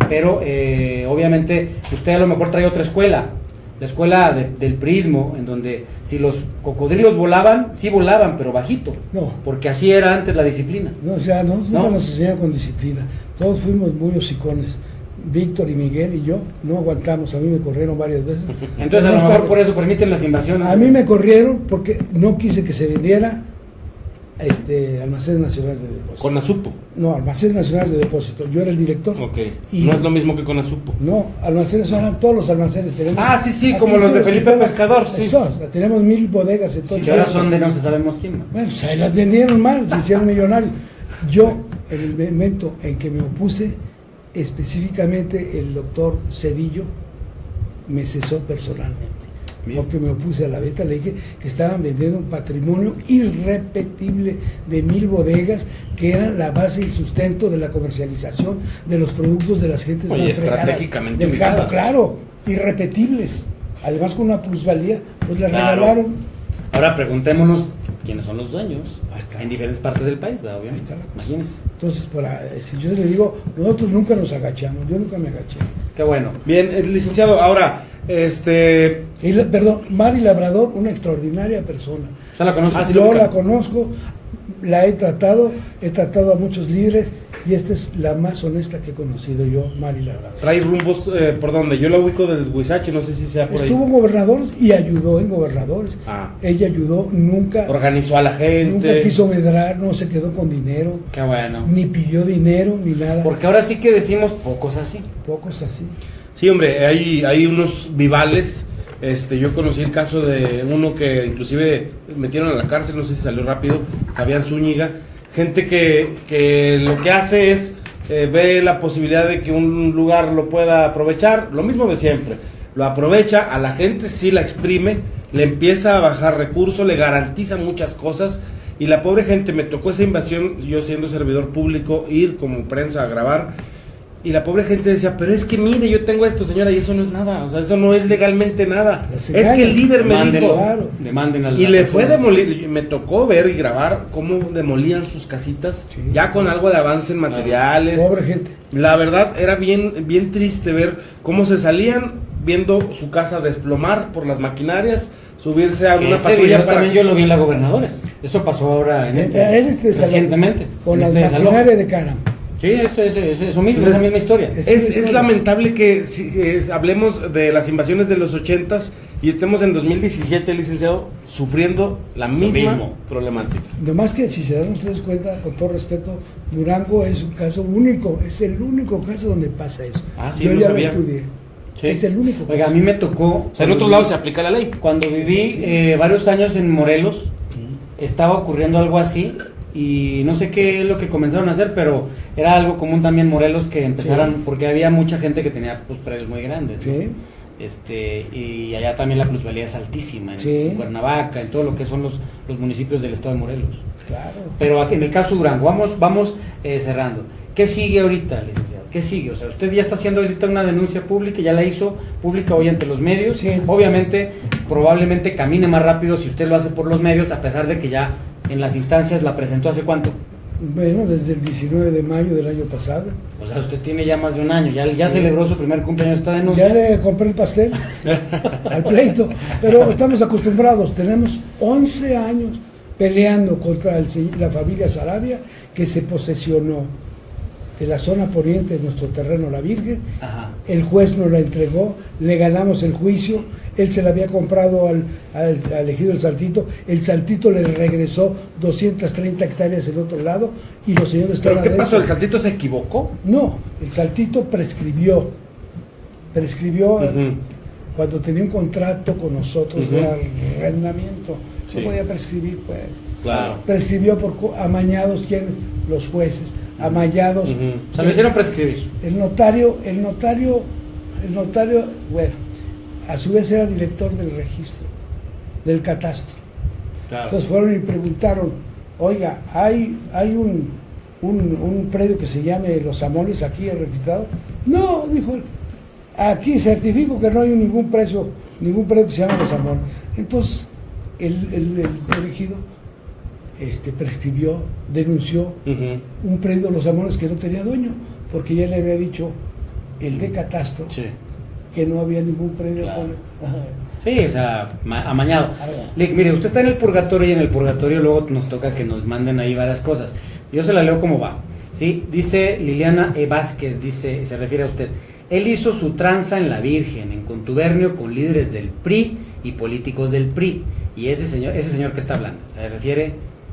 pero obviamente usted a lo mejor trae otra escuela, la escuela del priismo, en donde si los cocodrilos volaban, sí volaban, pero bajito, porque así era antes la disciplina. Nunca nos enseñaron con disciplina, todos fuimos muy hocicones. Víctor y Miguel y yo no aguantamos, a mí me corrieron varias veces. Entonces a lo mejor por eso permiten las invasiones. A mí me corrieron porque no quise que se vendiera Almacenes Nacionales de Depósito. ¿Conasupo? No, Almacenes Nacionales de Depósito. Yo era el director. Y no es lo mismo que Conasupo. No, almacenes eran todos los almacenes. Tenemos, como los de Felipe Pescador. Tenemos 1000 bodegas en todo. Y ahora son de no se sabemos quién. Bueno, se las vendieron mal, se hicieron millonarios. Yo, en el momento en que me opuse, específicamente el doctor Cedillo me cesó personalmente. Porque me opuse a la venta, le dije que estaban vendiendo un patrimonio irrepetible de 1000 bodegas que eran la base y el sustento de la comercialización de los productos de las gentes más fregadas estratégicamente del campo, claro, irrepetibles, además con una plusvalía, pues la regalaron. Ahora preguntémonos quiénes son los dueños en diferentes partes del país, ¿verdad? Obviamente. Imagínense. Entonces, si yo le digo, nosotros nunca nos agachamos, yo nunca me agaché. Qué bueno. Bien, licenciado, ahora, Mari Labrador, una extraordinaria persona. ¿Usted la conoce? Yo la conozco, la he tratado a muchos líderes y esta es la más honesta que he conocido yo, Mari Labrador. ¿Trae rumbos por dónde? Yo la ubico del Huizache, no sé si sea por ahí. Estuvo en gobernadores y ayudó en gobernadores. Ella ayudó, nunca organizó a la gente. Nunca quiso medrar, no se quedó con dinero. Qué bueno. Ni pidió dinero, ni nada. Porque ahora sí que decimos pocos así. Pocos así. Sí, hombre, hay unos vivales. Yo conocí el caso de uno que inclusive metieron a la cárcel, no sé si salió rápido, Fabián Zúñiga. Gente que lo que hace es ve la posibilidad de que un lugar lo pueda aprovechar, lo mismo de siempre, lo aprovecha, a la gente sí la exprime, le empieza a bajar recursos, le garantiza muchas cosas, y la pobre gente, me tocó esa invasión, yo siendo servidor público, ir como prensa a grabar, y la pobre gente decía, pero es que mire, yo tengo esto, señora, y eso no es nada, o sea, eso no es legalmente nada, es que el líder me dijo, y le fue demolido, me tocó ver y grabar cómo demolían sus casitas, ya con algo de avance en materiales, pobre gente. La verdad, era bien triste ver cómo se salían viendo su casa desplomar por las maquinarias, subirse a una patrulla también yo lo vi en la Gobernadores, eso pasó ahora recientemente. Con las maquinarias de Caram. Sí, eso mismo, es la misma historia. Es lamentable que hablemos de las invasiones de los 80s y estemos en 2017, licenciado, sufriendo la misma problemática. Nomás que si se dan ustedes cuenta, con todo respeto, Durango es un caso único, es el único caso donde pasa eso. Yo ya lo estudié. Sí. Es el único caso. Oiga, a mí me tocó... en otros lados se aplica la ley. Cuando viví varios años en Morelos, estaba ocurriendo algo así. Y no sé qué es lo que comenzaron a hacer, pero era algo común también en Morelos que empezaran, porque había mucha gente que tenía predios muy grandes, ¿no? Y allá también la plusvalía es altísima, en Cuernavaca, en todo lo que son los municipios del estado de Morelos. Claro. Pero en el caso de Durango, vamos cerrando. ¿Qué sigue ahorita, licenciado? ¿Qué sigue? O sea, usted ya está haciendo ahorita una denuncia pública, ya la hizo pública hoy ante los medios. Obviamente, probablemente camine más rápido si usted lo hace por los medios, a pesar de que ya en las instancias la presentó. ¿Hace cuánto? Bueno, desde el 19 de mayo del año pasado. O sea, usted tiene ya más de un año, ya celebró su primer cumpleaños esta denuncia. Ya le compré el pastel al pleito, pero estamos acostumbrados, tenemos 11 años peleando contra la familia Sarabia, que se posesionó de la zona poniente de nuestro terreno La Virgen. Ajá. El juez nos la entregó, le ganamos el juicio, él se la había comprado al ejido El Saltito le regresó 230 hectáreas en otro lado y los señores... ¿Pero qué pasó? ¿El Saltito se equivocó? No, El Saltito prescribió cuando tenía un contrato con nosotros de arrendamiento, no podía prescribir, pues. Claro. Prescribió por amañados, ¿quiénes? Los jueces, amañados. O sea, lo hicieron prescribir. El notario, bueno, a su vez era director del registro, del catastro. Claro. Entonces fueron y preguntaron, oiga, ¿hay un predio que se llame Los Amones aquí registrado? No, dijo él, aquí certifico que no hay ningún predio que se llame Los Amones. Entonces, el elegido prescribió, denunció un predio Los Amones que no tenía dueño, porque ya le había dicho el de catastro que no había ningún predio con... Sí, o sea, amañado. Mire, usted está en el purgatorio y en el purgatorio luego nos toca que nos manden ahí varias cosas. Yo se la leo como va. ¿Sí? Dice Liliana Vázquez, se refiere a usted. Él hizo su tranza en la Virgen, en contubernio con líderes del PRI y políticos del PRI. Y ese señor que está hablando, se refiere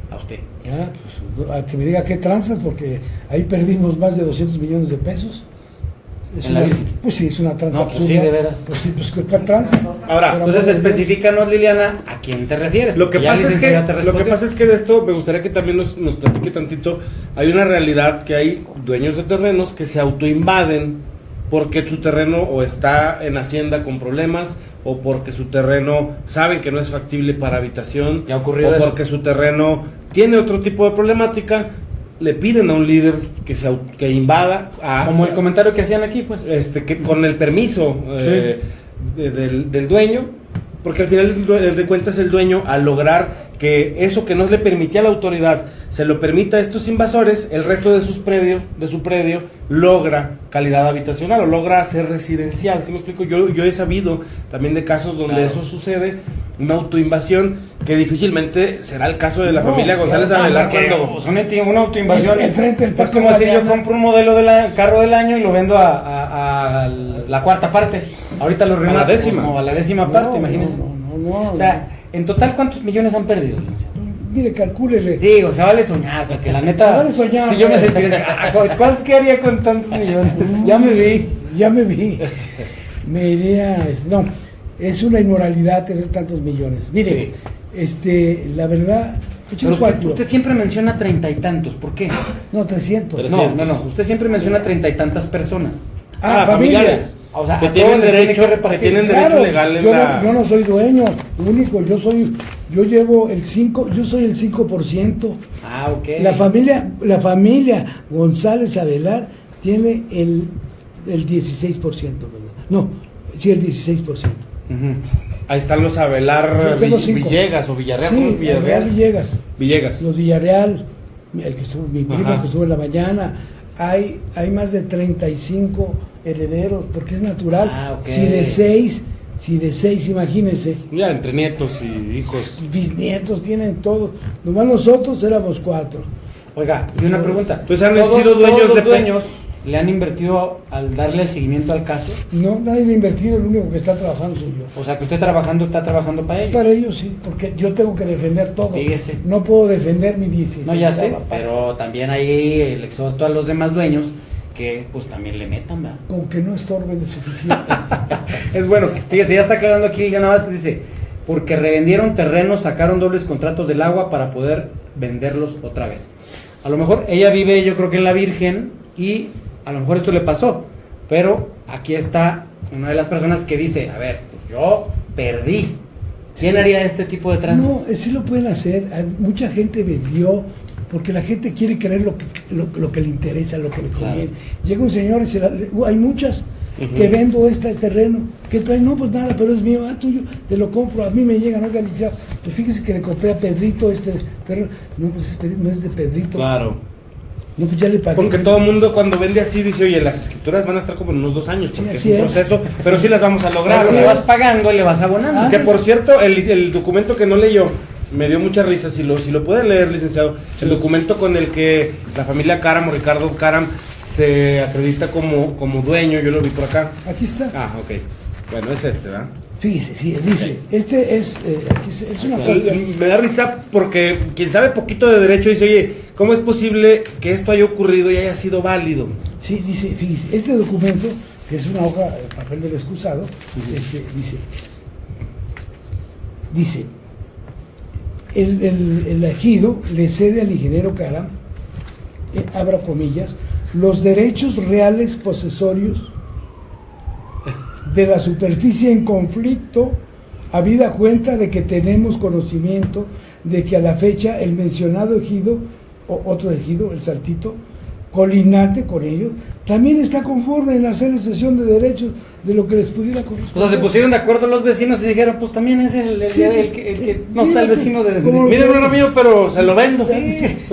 a usted. Ya, pues, a que me diga qué tranzas, porque ahí perdimos más de 200 millones de pesos. Pues sí, es una tranza absurda. Pues sí, de veras. Pues sí, pues ¿qué tranza? Ahora, entonces específicanos, Liliana, ¿a quién te refieres? Lo que pasa es que de esto me gustaría que también nos platique tantito. Hay una realidad que hay dueños de terrenos que se autoinvaden porque su terreno o está en hacienda con problemas, o porque su terreno saben que no es factible para habitación, ¿Ya ocurrió o eso? porque su terreno tiene otro tipo de problemática. Le piden a un líder que invada como el comentario que hacían aquí, pues que con el permiso del dueño, porque al final de cuentas el dueño, al lograr que eso que no le permitía a la autoridad se lo permita a estos invasores, el resto de su predio logra calidad habitacional o logra ser residencial. ¿Sí me explico? Yo he sabido también de casos donde eso sucede, una autoinvasión, que difícilmente será el caso de la familia González Avelar, cuando una autoinvasión enfrente del es como si yo compro un modelo carro del año y lo vendo a la cuarta parte. Ahorita lo reúno a la décima parte, imagínense. No. O sea, en total, ¿cuántos millones han perdido? Mire, calcúlele. Digo, se vale soñar, porque la neta, vale soñar, si yo me sentiría, ¿cuánto quedaría con tantos millones? Ya me vi. Me iría, no, es una inmoralidad tener tantos millones. Mire, la verdad, usted siempre menciona 30 y tantos, ¿por qué? No, 300. No, usted siempre menciona 30 y tantas personas. Familiares. O sea, que tienen derecho legal yo no soy dueño único, yo soy el 5%. Ah, ok. La familia González Avelar tiene el 16%, ¿verdad? No, sí, el 16%. Ahí están los Avelar Villegas o Villarreal. Sí, Villegas. Los Villarreal, el que estuvo, mi primo que estuvo en la mañana. Hay más de 35 herederos, porque es natural. Si de 6, imagínense. Ya, entre nietos y hijos. Bisnietos tienen todos. Nomás nosotros éramos 4. Oiga, y una pregunta. Pues han sido dueños de dueños. ¿Le han invertido al darle el seguimiento al caso? No, nadie me ha invertido, el único que está trabajando soy yo. O sea, que usted está trabajando para ellos. Para ellos sí, porque yo tengo que defender todo. Fíjese. No puedo defender mi 16. No, ya sé, pero también hay el exhorto a los demás dueños que pues también le metan, ¿verdad? Con que no estorben es suficiente. Es bueno, fíjese, ya está aclarando aquí ya nada más que dice, porque revendieron terrenos, sacaron dobles contratos del agua para poder venderlos otra vez. A lo mejor ella vive, yo creo que en La Virgen, y a lo mejor esto le pasó, pero aquí está una de las personas que dice, a ver, pues yo perdí. ¿Quién haría este tipo de tranzas? No, sí lo pueden hacer. Mucha gente vendió, porque la gente quiere creer lo que le interesa, lo que le conviene. Llega un señor y hay muchas que vendo este terreno, que traen, no, pues nada, pero es mío, tuyo, te lo compro, a mí me llega, no organizado. Pues fíjese que le compré a Pedrito este terreno. No, pues no es de Pedrito. Claro. No, pues ya le pagué. Porque todo el mundo cuando vende así dice, oye, las escrituras van a estar como en unos 2 años, porque Sí, es un proceso, pero sí las vamos a lograr. Pero le ¿verdad? vas pagando y le vas abonando. Ah, Que por cierto, el documento que no leyó, me dio mucha risa, si lo puede leer, licenciado, el documento con el que la familia Caram o Ricardo Caram se acredita como dueño, yo lo vi por acá. Aquí está. Ah, ok. Bueno, es este, ¿verdad? Fíjese, sí, dice, este es, aquí es una copia. Me da risa porque quien sabe poquito de derecho dice, oye, ¿cómo es posible que esto haya ocurrido y haya sido válido? Sí, dice, fíjese, este documento, que es una hoja de papel del excusado, dice, el ejido le cede al ingeniero Caram, abra comillas, los derechos reales posesorios de la superficie en conflicto, habida cuenta de que tenemos conocimiento de que a la fecha el mencionado ejido, o otro ejido, el Saltito, colinante con ellos, también está conforme en hacer la cesión de derechos de lo que les pudiera corresponder. O sea, se pusieron de acuerdo los vecinos y dijeron, pues también es el que no está el vecino de... Miren, no era mío, pero se lo vendo.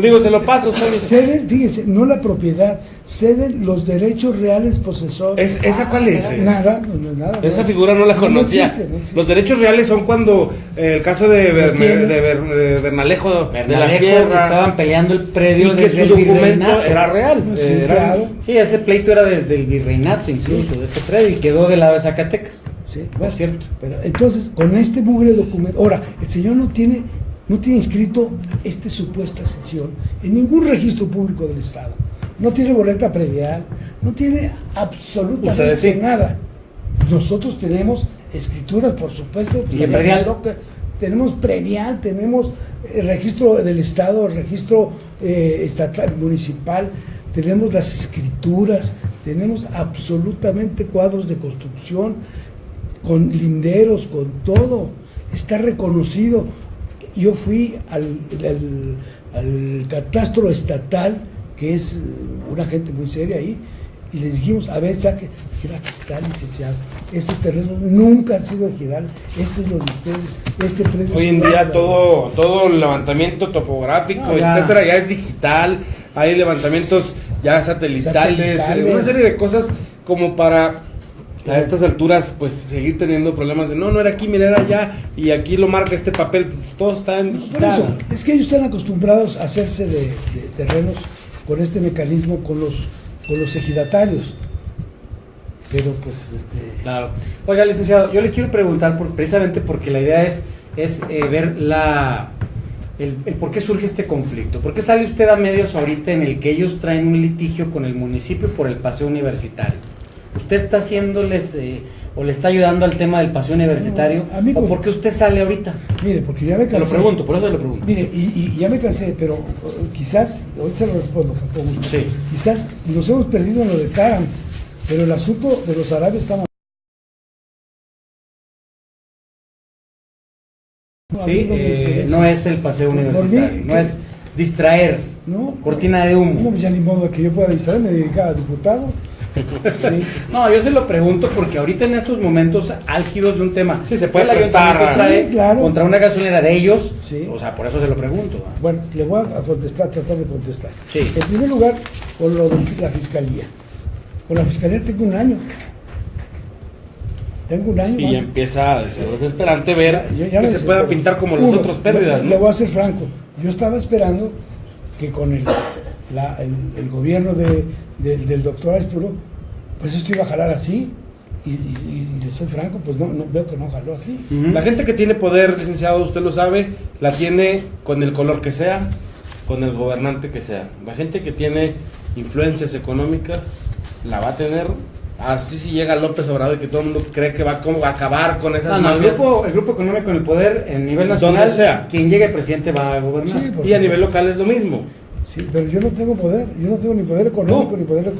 Digo, se lo paso. Ceden, fíjese, no la propiedad, ceden los derechos reales posesorios. ¿Esa cuál es? Nada, no es nada. Esa figura no la conocía. No existe. Los derechos reales son cuando el caso de Bernalejo de la Bernalejo, Sierra, estaban peleando el predio y que desde su el documento virreinato. era real. Sí, claro. Sí, ese pleito era desde el virreinato incluso, de ese predio, y quedó del lado de Zacatecas. Sí, Por bueno, cierto. pero entonces, con este mugre documento, ahora, el señor no tiene inscrito esta supuesta cesión en ningún registro público del Estado. No tiene boleta predial, no tiene absolutamente Ustedes sí. nada. Nosotros tenemos escrituras, por supuesto. ¿Y el predial? Tenemos predial, tenemos el registro del Estado, el registro estatal, municipal, tenemos las escrituras, tenemos absolutamente cuadros de construcción, con linderos, con todo, está reconocido. Yo fui al catastro estatal, que es una gente muy seria ahí, y les dijimos, a ver, saque, dijera que está, licenciado, estos terrenos nunca han sido ejidales, esto es lo de ustedes, este predio... hoy en día todo el levantamiento topográfico, etcétera, ya es digital, hay levantamientos ya satelitales, una serie de cosas como para a estas alturas pues seguir teniendo problemas de no era aquí, mira, era allá, y aquí lo marca este papel, pues todo está en digital. Por eso, es que ellos están acostumbrados a hacerse de terrenos con este mecanismo, con los ejidatarios, pero pues Claro. Oiga, licenciado, yo le quiero preguntar precisamente porque la idea es ver el por qué surge este conflicto. ¿Por qué sale usted a medios ahorita en el que ellos traen un litigio con el municipio por el paseo universitario? ¿Usted está haciéndoles o le está ayudando al tema del paseo universitario? No, amigo, ¿O por qué usted sale ahorita? Mire, porque ya me cansé. Te lo pregunto, por eso le pregunto. Mire, y ya me cansé, pero quizás, ahorita se lo respondo con todo gusto. Sí. Quizás nos hemos perdido en lo de Caram, pero el asunto de los árabes estamos... Sí, no es el paseo Por universitario, mí, no es distraer, No, cortina de humo. No, pues ya ni modo que yo pueda distraerme, dedicar a diputado. Sí. No, yo se lo pregunto porque ahorita en estos momentos álgidos de un tema, Sí, se puede el ayuntamiento prestar. trae Sí, claro. contra una gasolinera de ellos, Sí. o sea, por eso se lo pregunto. ¿Va? Bueno, le voy a contestar, tratar de contestar. Sí. En primer lugar, con lo de la fiscalía. Con la fiscalía tengo un año. Y ya empieza a ser desesperante ver Ya que me se pueda desespero. pintar como los otros pérdidas, Le ¿no? voy a ser franco. Yo estaba esperando que con el gobierno del doctor Aispuro, pues esto iba a jalar así. Y le soy franco, pues no veo que no jaló así. La gente que tiene poder, licenciado, usted lo sabe, la tiene con el color que sea, con el gobernante que sea. La gente que tiene influencias económicas la va a tener. Así si llega López Obrador y que todo el mundo cree que va a acabar con esas No, el mafias. grupo económico en el poder, en nivel nacional, Donde sea. quien llegue presidente va a gobernar. Sí, por Y a supuesto. nivel local es lo mismo. Sí, pero yo no tengo poder. Yo no tengo ni poder económico No. ni poder...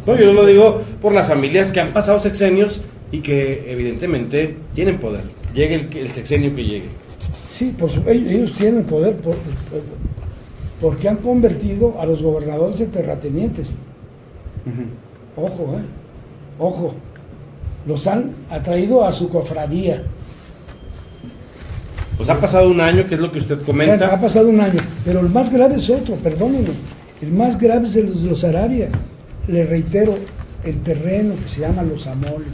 No, yo lo digo por las familias que han pasado sexenios y que evidentemente tienen poder. Llegue el sexenio que llegue. Sí, ellos tienen poder porque han convertido a los gobernadores en terratenientes. Ojo, ojo. Los han atraído a su cofradía. Pues ha pasado un año, que es lo que usted Bueno, ha comenta. pasado un año, pero el más grave es otro, perdónenme. El más grave es de los Arabia. Le reitero, el terreno que se llama Los Amoles,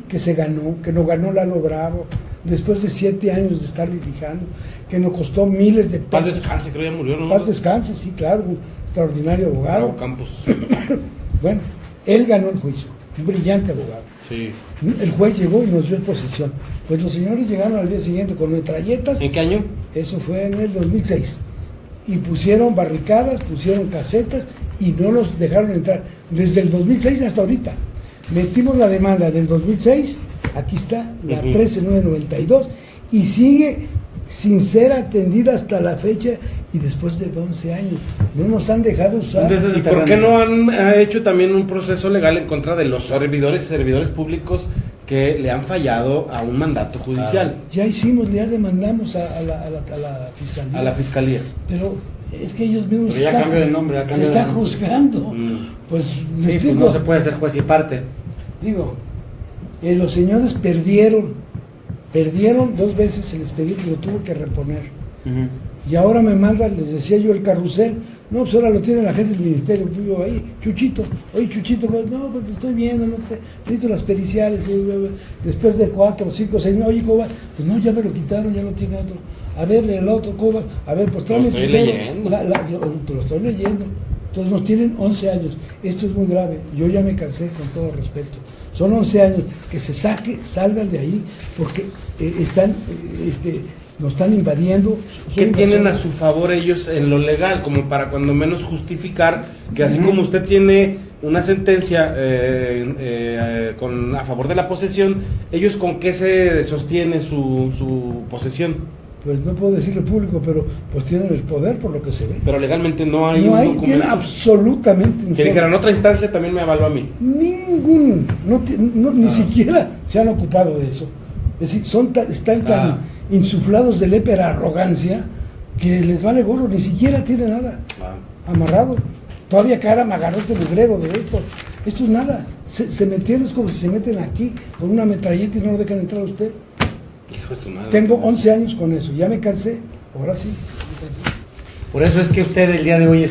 que se ganó, que nos ganó Lalo Bravo, después de 7 años de estar litigando, que nos costó miles de pesos. Paz descanse, creo ya murió, ¿no? Paz descanse, sí, claro, un extraordinario abogado. Bravo Campos. Bueno, él ganó el juicio, un brillante abogado. Sí. El juez llegó y nos dio exposición. Pues los señores llegaron al día siguiente con metralletas. ¿En qué año? Eso fue en el 2006. Y pusieron barricadas, pusieron casetas y no los dejaron entrar. Desde el 2006 hasta ahorita. Metimos la demanda en el 2006, aquí está, la 13992, y sigue sin ser atendida hasta la fecha y después de 11 años. No nos han dejado usar. ¿Y por qué no han hecho también un proceso legal en contra de los servidores públicos que le han fallado a un mandato judicial? Ya hicimos, ya demandamos a la fiscalía. A la fiscalía. pero es que ellos mismos Pero ya cambió de nombre, ya se cambió de están nombre. juzgando. Pues les Sí, pues digo, no se puede ser juez y parte. digo, los señores perdieron 2 veces el expediente, lo tuvo que reponer. Ujú. Y ahora me mandan, les decía yo, el carrusel. No, pues ahora lo tiene la gente del ministerio. Pues yo ahí, Chuchito, oye Chuchito, no, pues te estoy viendo, no te necesito las periciales. Después de 4, 5, 6, no, oye, ¿cómo va? Pues no, ya me lo quitaron, ya no tiene otro. A ver, el otro, ¿cómo va? A ver, pues tráeme Lo estoy primero. leyendo. Te lo estoy leyendo. Entonces nos tienen 11 años. Esto es muy grave. Yo ya me cansé, con todo respeto. Son 11 años. Que se salgan de ahí, porque nos están invadiendo. ¿Qué tienen a su favor ellos en lo legal? Como para cuando menos justificar que así como usted tiene una sentencia a favor de la posesión, ellos con qué se sostiene su posesión. Pues no puedo decirlo público, pero pues tienen el poder por lo que se ve. Pero legalmente no hay No un hay, documento tienen absolutamente que dijeran otra instancia también me avaló a mí. ningún, ni siquiera se han ocupado de eso. Es decir, están tan insuflados de lepera arrogancia que les vale gorro, ni siquiera tiene nada amarrado. Todavía cara me agarró este librero de esto. Esto es nada. Se metieron, es como si se meten aquí con una metralleta y no lo dejan entrar a usted. Hijo de su madre. Tengo 11 años con eso, ya me cansé, ahora sí. Por eso es que usted el día de hoy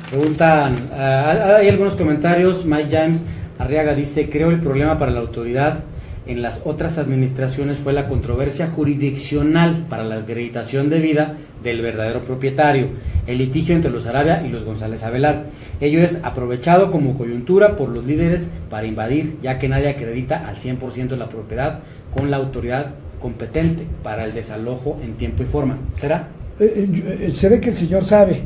preguntan, hay algunos comentarios. Mike James Arriaga dice, creo el problema para la autoridad en las otras administraciones fue la controversia jurisdiccional para la acreditación de vida del verdadero propietario, el litigio entre los Arabia y los González Avelar. Ello es aprovechado como coyuntura por los líderes para invadir, ya que nadie acredita al 100% la propiedad con la autoridad competente para el desalojo en tiempo y forma. ¿Será? Se ve que el señor sabe,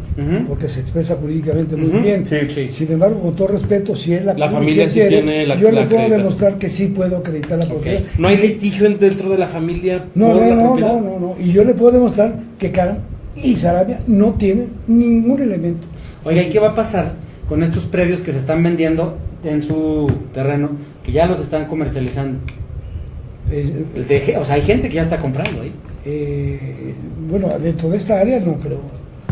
Porque se expresa jurídicamente muy bien. Sí. Sin embargo, con todo respeto, si él La familia sí tiene la yo le puedo acreditación. demostrar que sí puedo acreditar la propiedad. ¿No hay litigio dentro de la familia No, por la propiedad? no. Y yo le puedo demostrar que Karam y Sarabia no tienen ningún elemento. Oiga, ¿y qué va a pasar con estos predios que se están vendiendo en su terreno, que ya los están comercializando? O sea, hay gente que ya está comprando ahí. Bueno, dentro de esta área no creo.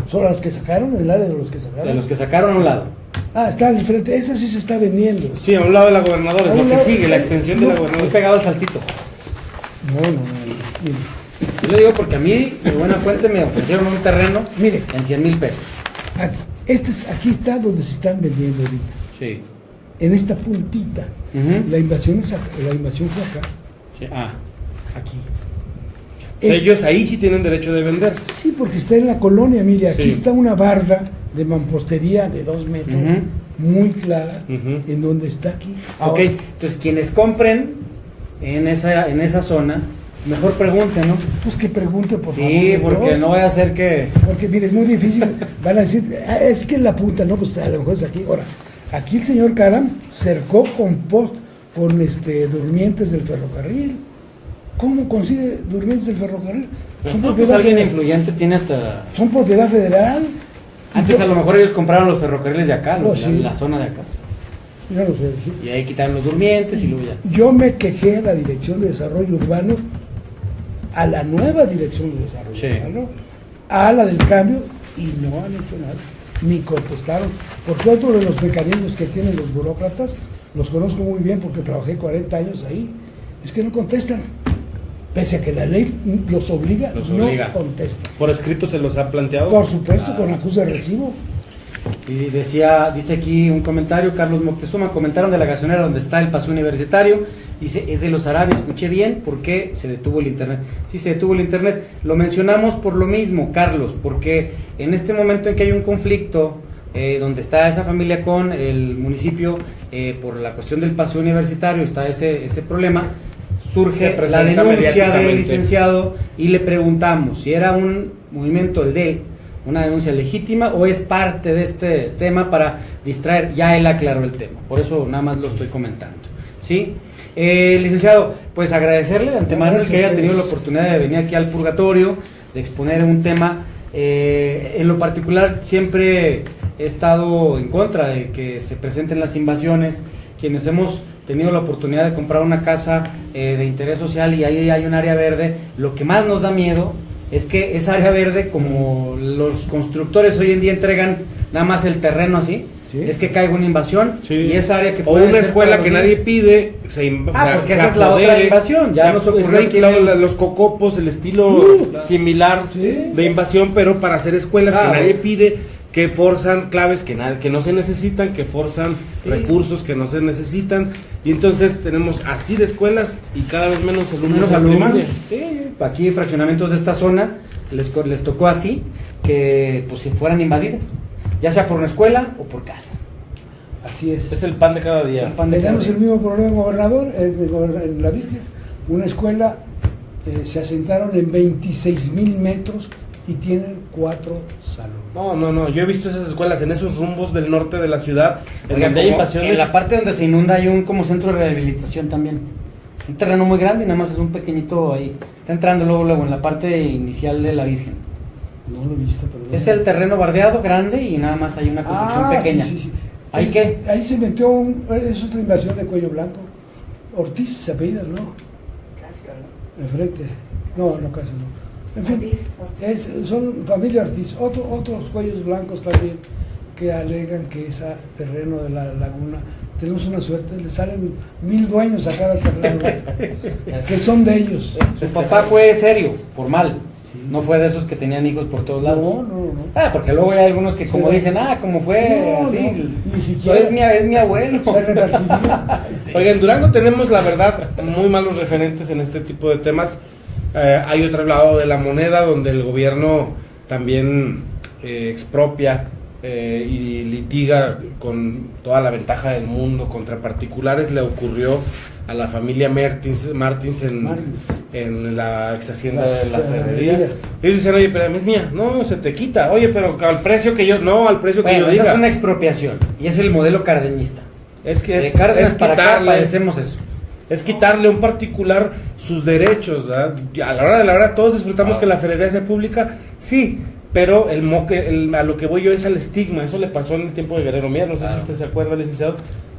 Solo los que sacaron, el área de los que sacaron. De los que sacaron a un lado. Está al frente, esta sí se está vendiendo. Sí, a un lado de la gobernadora, es lo que sigue, la extensión de la Muy gobernadora. pegado al saltito. No. Mire, Yo le digo porque a mí, de buena fuente, me ofrecieron un terreno Mire. en 100,000 pesos. aquí está donde se están vendiendo ahorita. Sí. En esta puntita. Ujú. La invasión fue acá. Sí. Aquí. Ellos ahí sí tienen derecho de vender. Sí, porque está en la colonia, mire, aquí Sí. está una barda de mampostería de 2 metros, muy clara, en donde está aquí. Ok, entonces quienes compren en esa zona, mejor pregunten, ¿no? Pues que pregunte, por favor. Sí, de porque Dios. no vaya a ser que... Porque mire, es muy difícil. Van a decir, es que en la punta, no, pues a lo mejor es aquí. Ahora, aquí el señor Karam cercó con durmientes del ferrocarril. ¿Cómo consigue durmientes del ferrocarril? Pues alguien influyente tiene hasta... Son propiedad federal. Antes a lo mejor ellos compraron los ferrocarriles de acá, No, sí. la zona de acá. Yo no sé. Sí. Y ahí quitaron los durmientes y luego ya. Yo me quejé a la Dirección de Desarrollo Urbano, a la nueva Dirección de Desarrollo Sí. Urbano, a la del cambio, y no han hecho nada, ni contestaron. Porque otro de los mecanismos que tienen los burócratas, los conozco muy bien porque trabajé 40 años ahí, es que no contestan. Pese a que la ley los obliga, no contestan. ¿Por escrito se los ha planteado? Por supuesto, con acuse de recibo. Y dice aquí un comentario, Carlos Moctezuma, comentaron de la gasolinera donde está el Paseo Universitario, dice, es de los árabes, escuché bien, ¿por qué se detuvo el internet? Sí, se detuvo el internet, lo mencionamos por lo mismo, Carlos, porque en este momento en que hay un conflicto, donde está esa familia con el municipio, por la cuestión del Paseo Universitario, está ese problema, surge la denuncia del licenciado y le preguntamos si era un movimiento el de él, una denuncia legítima o es parte de este tema para distraer. Ya él aclaró el tema, por eso nada más lo estoy comentando, ¿sí? Licenciado, pues agradecerle de antemano que haya tenido la oportunidad de venir aquí al Purgatorio, de exponer un tema. En lo particular siempre he estado en contra de que se presenten las invasiones. Quienes hemos tenido la oportunidad de comprar una casa de interés social y ahí hay un área verde, lo que más nos da miedo es que esa área verde, como los constructores hoy en día entregan nada más el terreno así, ¿sí? Es que caiga una invasión, sí. Y esa área que o una escuela que nadie pide porque esa es la otra invasión, ya nos ocurrió aquí los cocopos, el estilo similar, sí, de invasión, pero para hacer escuelas que nadie pide, que forzan claves que no se necesitan, que forzan recursos que no se necesitan, y entonces tenemos así de escuelas y cada vez menos alumnos en primaria. Sí, aquí fraccionamientos de esta zona les tocó así, que pues si fueran invadidas, ya sea por una escuela o por casas. Así es. Es el pan de cada día. Tenemos el mismo problema en Gobernador, en La Virgen, una escuela, se asentaron en 26,000 metros y tienen 4 salones. No, yo he visto esas escuelas en esos rumbos del norte de la ciudad, en donde hay invasiones. En la parte donde se inunda hay un como centro de rehabilitación también. Un terreno muy grande y nada más es un pequeñito ahí. Está entrando luego en la parte inicial de La Virgen. No lo he visto, perdón. Es el terreno bardeado grande y nada más hay una construcción pequeña. Sí. ¿Ahí qué? Ahí se metió es otra invasión de Cuello Blanco. Ortiz se apellida, ¿no? Casi, ¿no? Enfrente. No, casi no. En fin, son familia Ortiz, otros cuellos blancos también que alegan que ese terreno de la laguna, tenemos una suerte, le salen 1,000 dueños a cada terreno, que son de ellos. Su papá fue serio, formal, no fue de esos que tenían hijos por todos lados. No. Porque luego hay algunos que como dicen, como fue así, ni siquiera es mi abuelo. Sí. Oiga, en Durango tenemos la verdad muy malos referentes en este tipo de temas. Hay otro lado de la moneda donde el gobierno también expropia y litiga con toda la ventaja del mundo contra particulares. Le ocurrió a la familia Martins en la ex hacienda de la ferrería. Ellos dicen, oye, pero es mía. No, se te quita. Oye, pero al precio que yo... No, al precio que yo diga. Esa es una expropiación y es el modelo cardenista. Es que de Cárdenas para acá padecemos eso. Es quitarle a un particular sus derechos, ¿verdad? A la hora de la hora todos disfrutamos que la ferrería sea pública, sí, pero a lo que voy yo es al estigma. Eso le pasó en el tiempo de Guerrero Mier, no sé si usted se acuerda, licenciado,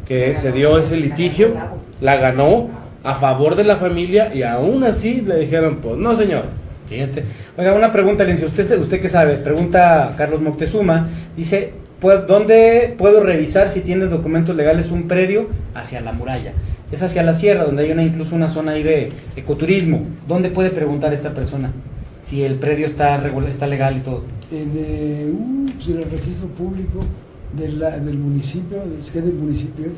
que se dio ese litigio, la ganó a favor de la familia y aún así le dijeron, pues no señor. Fíjate. Oiga, una pregunta, licenciado, usted qué sabe, pregunta Carlos Moctezuma, dice, ¿dónde puedo revisar si tiene documentos legales un predio hacia la muralla? Es hacia la sierra, donde hay incluso una zona ahí de ecoturismo. ¿Dónde puede preguntar esta persona si el predio está legal y todo? En el registro público del municipio, ¿qué del municipio es?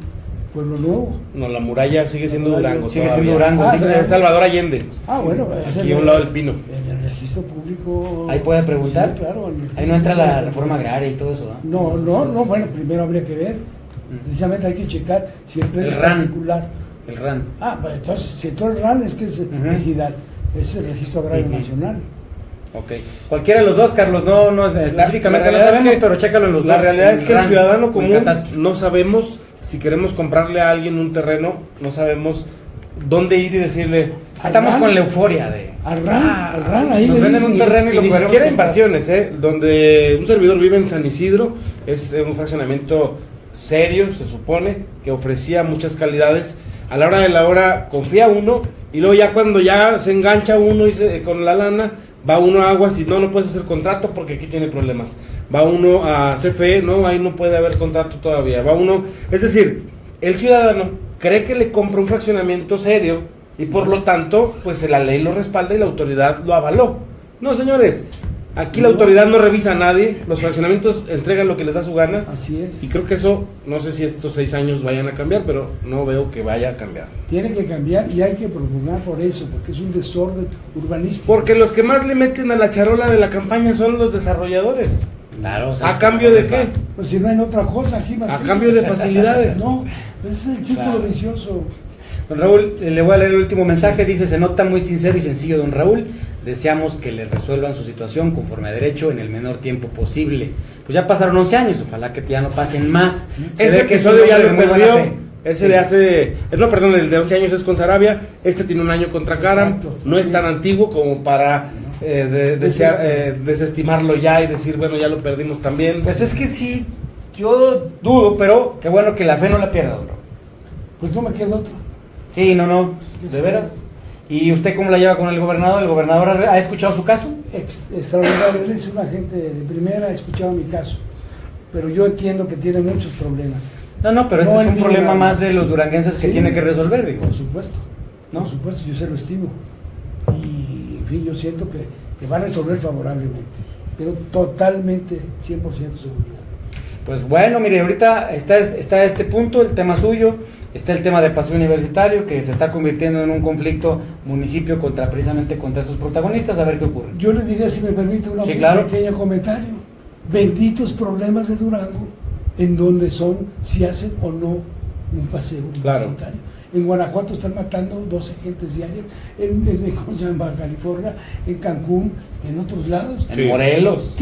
Pueblo Nuevo. No, la muralla sigue siendo Durango. Sigue siendo Durango. Es Salvador Allende. Bueno. Aquí a un lado del Pino. En el registro público. ¿Ahí puede preguntar? Sí, claro. Ahí no entra la reforma agraria y todo eso, ¿no? No, bueno, primero habría que ver. Precisamente hay que checar si el predio es particular. El RAN. Pues entonces, si todo el RAN es que es ejidal, es el Registro Agrario Nacional. Ok. Cualquiera de los dos, Carlos, no específicamente no sabemos, pero chécalo en los dos. La realidad es que el ciudadano común no sabemos, si queremos comprarle a alguien un terreno, no sabemos dónde ir y decirle. Estamos con la euforia de. Al RAN, ahí nos venden un terreno y ni siquiera invasiones, donde un servidor vive en San Isidro, es un fraccionamiento serio, se supone, que ofrecía muchas calidades. A la hora de la hora confía uno y luego ya cuando ya se engancha uno con la lana, va uno a Aguas y no puedes hacer contrato porque aquí tiene problemas. Va uno a CFE, ahí no puede haber contrato todavía. Va uno, es decir, el ciudadano cree que le compra un fraccionamiento serio y por lo tanto, pues la ley lo respalda y la autoridad lo avaló. No, señores, Aquí la autoridad no revisa a nadie, los fraccionamientos entregan lo que les da su gana. Así es. Y creo que eso, no sé si estos 6 años vayan a cambiar, pero no veo que vaya a cambiar. Tiene que cambiar y hay que propugnar por eso, porque es un desorden urbanístico. Porque los que más le meten a la charola de la campaña son los desarrolladores. Claro, o sea, ¿A cambio de qué? Pues si no hay otra cosa aquí más. A cambio de facilidades. No, ese es el círculo Claro. vicioso. Don Raúl, le voy a leer el último mensaje. Dice: se nota muy sincero y sencillo, don Raúl. Deseamos que le resuelvan su situación conforme a derecho en el menor tiempo posible. Pues ya pasaron 11 años, ojalá que ya no pasen más. Se Ese ve que es un episodio ya hombre lo de muy buena perdió. fe. Ese Sí. de hace, no, perdón, el de 11 años es con Sarabia. Este tiene un año contra Karam. Exacto. No es tan antiguo como para desestimarlo ya y decir, bueno, ya lo perdimos también. Pues es que sí, yo dudo, pero qué bueno que la fe no la pierda, don Raúl. Pues no me queda otra. Sí, no, de veras. ¿Y usted cómo la lleva con el gobernador? ¿El gobernador ha escuchado su caso? Extraordinario, él es un agente de primera, ha escuchado mi caso, pero yo entiendo que tiene muchos problemas. No, pero este No, es un él problema nada más de los duranguenses que Sí, tiene que resolver, digo. Por supuesto, ¿No? por supuesto, yo se lo estimo. Y, en fin, yo siento que va a resolver favorablemente. Tengo totalmente 100% seguridad. Pues bueno, mire, ahorita está este punto, el tema suyo, está el tema de Paseo Universitario, que se está convirtiendo en un conflicto municipio precisamente contra estos protagonistas, a ver qué ocurre. Yo le diría, si me permite, Sí, claro. pequeño comentario. Benditos problemas de Durango, en donde son, si hacen o no un paseo Claro. universitario. En Guanajuato están matando 12 gentes diarias, ¿cómo se llama? Baja California, en Cancún, en otros lados. En Sí. Morelos,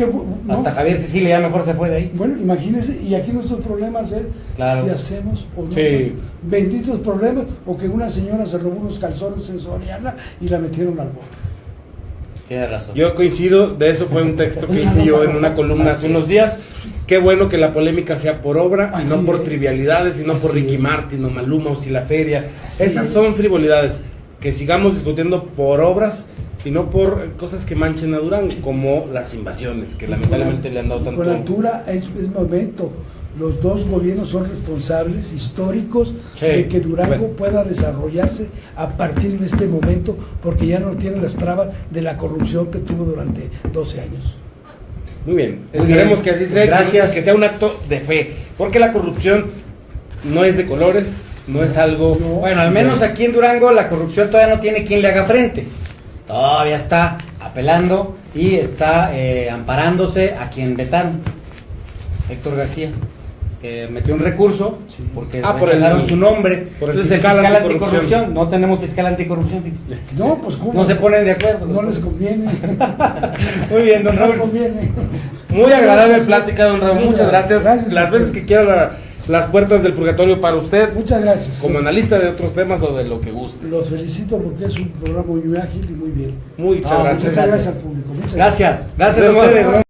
¿No? hasta Javier Sicilia ya mejor se fue de ahí. Bueno, imagínense, y aquí nuestros problemas es Claro. si hacemos o no. Sí. Benditos problemas, o que una señora se robó unos calzones en Soriana y la metieron al bote. Tiene razón. Yo coincido, de eso fue un texto que hice yo en una columna hace unos días. Qué bueno que la polémica sea por obra y no Así por es. trivialidades, y no por Así Ricky es. Martin o Maluma o Si la Feria. Así Esas es. son frivolidades. Que sigamos discutiendo por obras y no por cosas que manchen a Durango, como las invasiones, que lamentablemente le han dado tanto. Con altura es momento. Los dos gobiernos son responsables históricos Sí. de que Durango Bueno. pueda desarrollarse a partir de este momento, porque ya no tiene las trabas de la corrupción que tuvo durante 12 años. Muy bien, Muy esperemos bien. que así sea, Gracias. que sea un acto de fe, porque la corrupción no es de colores, no es algo... No. Bueno, al menos aquí en Durango la corrupción todavía no tiene quien le haga frente. Todavía está apelando y está amparándose a quien vetaron. Héctor García, que metió un recurso porque por rechazaron el- su nombre. por el Entonces fiscal fiscal anticorrupción. anticorrupción, no tenemos fiscal anticorrupción, fíjese. No, pues ¿cómo? No se ponen de acuerdo. No les conviene. Muy bien, don No Raúl. conviene. Muy agradable plática, don Raúl, muchas gracias. Gracias a Las veces usted. que quiera las puertas del purgatorio para usted, Muchas gracias. como analista de otros temas o de lo que guste. Los felicito porque es un programa muy ágil y muy bien. Muchas No, gracias. Muchas gracias al público. Muchas Gracias, gracias Nos a vemos. ustedes.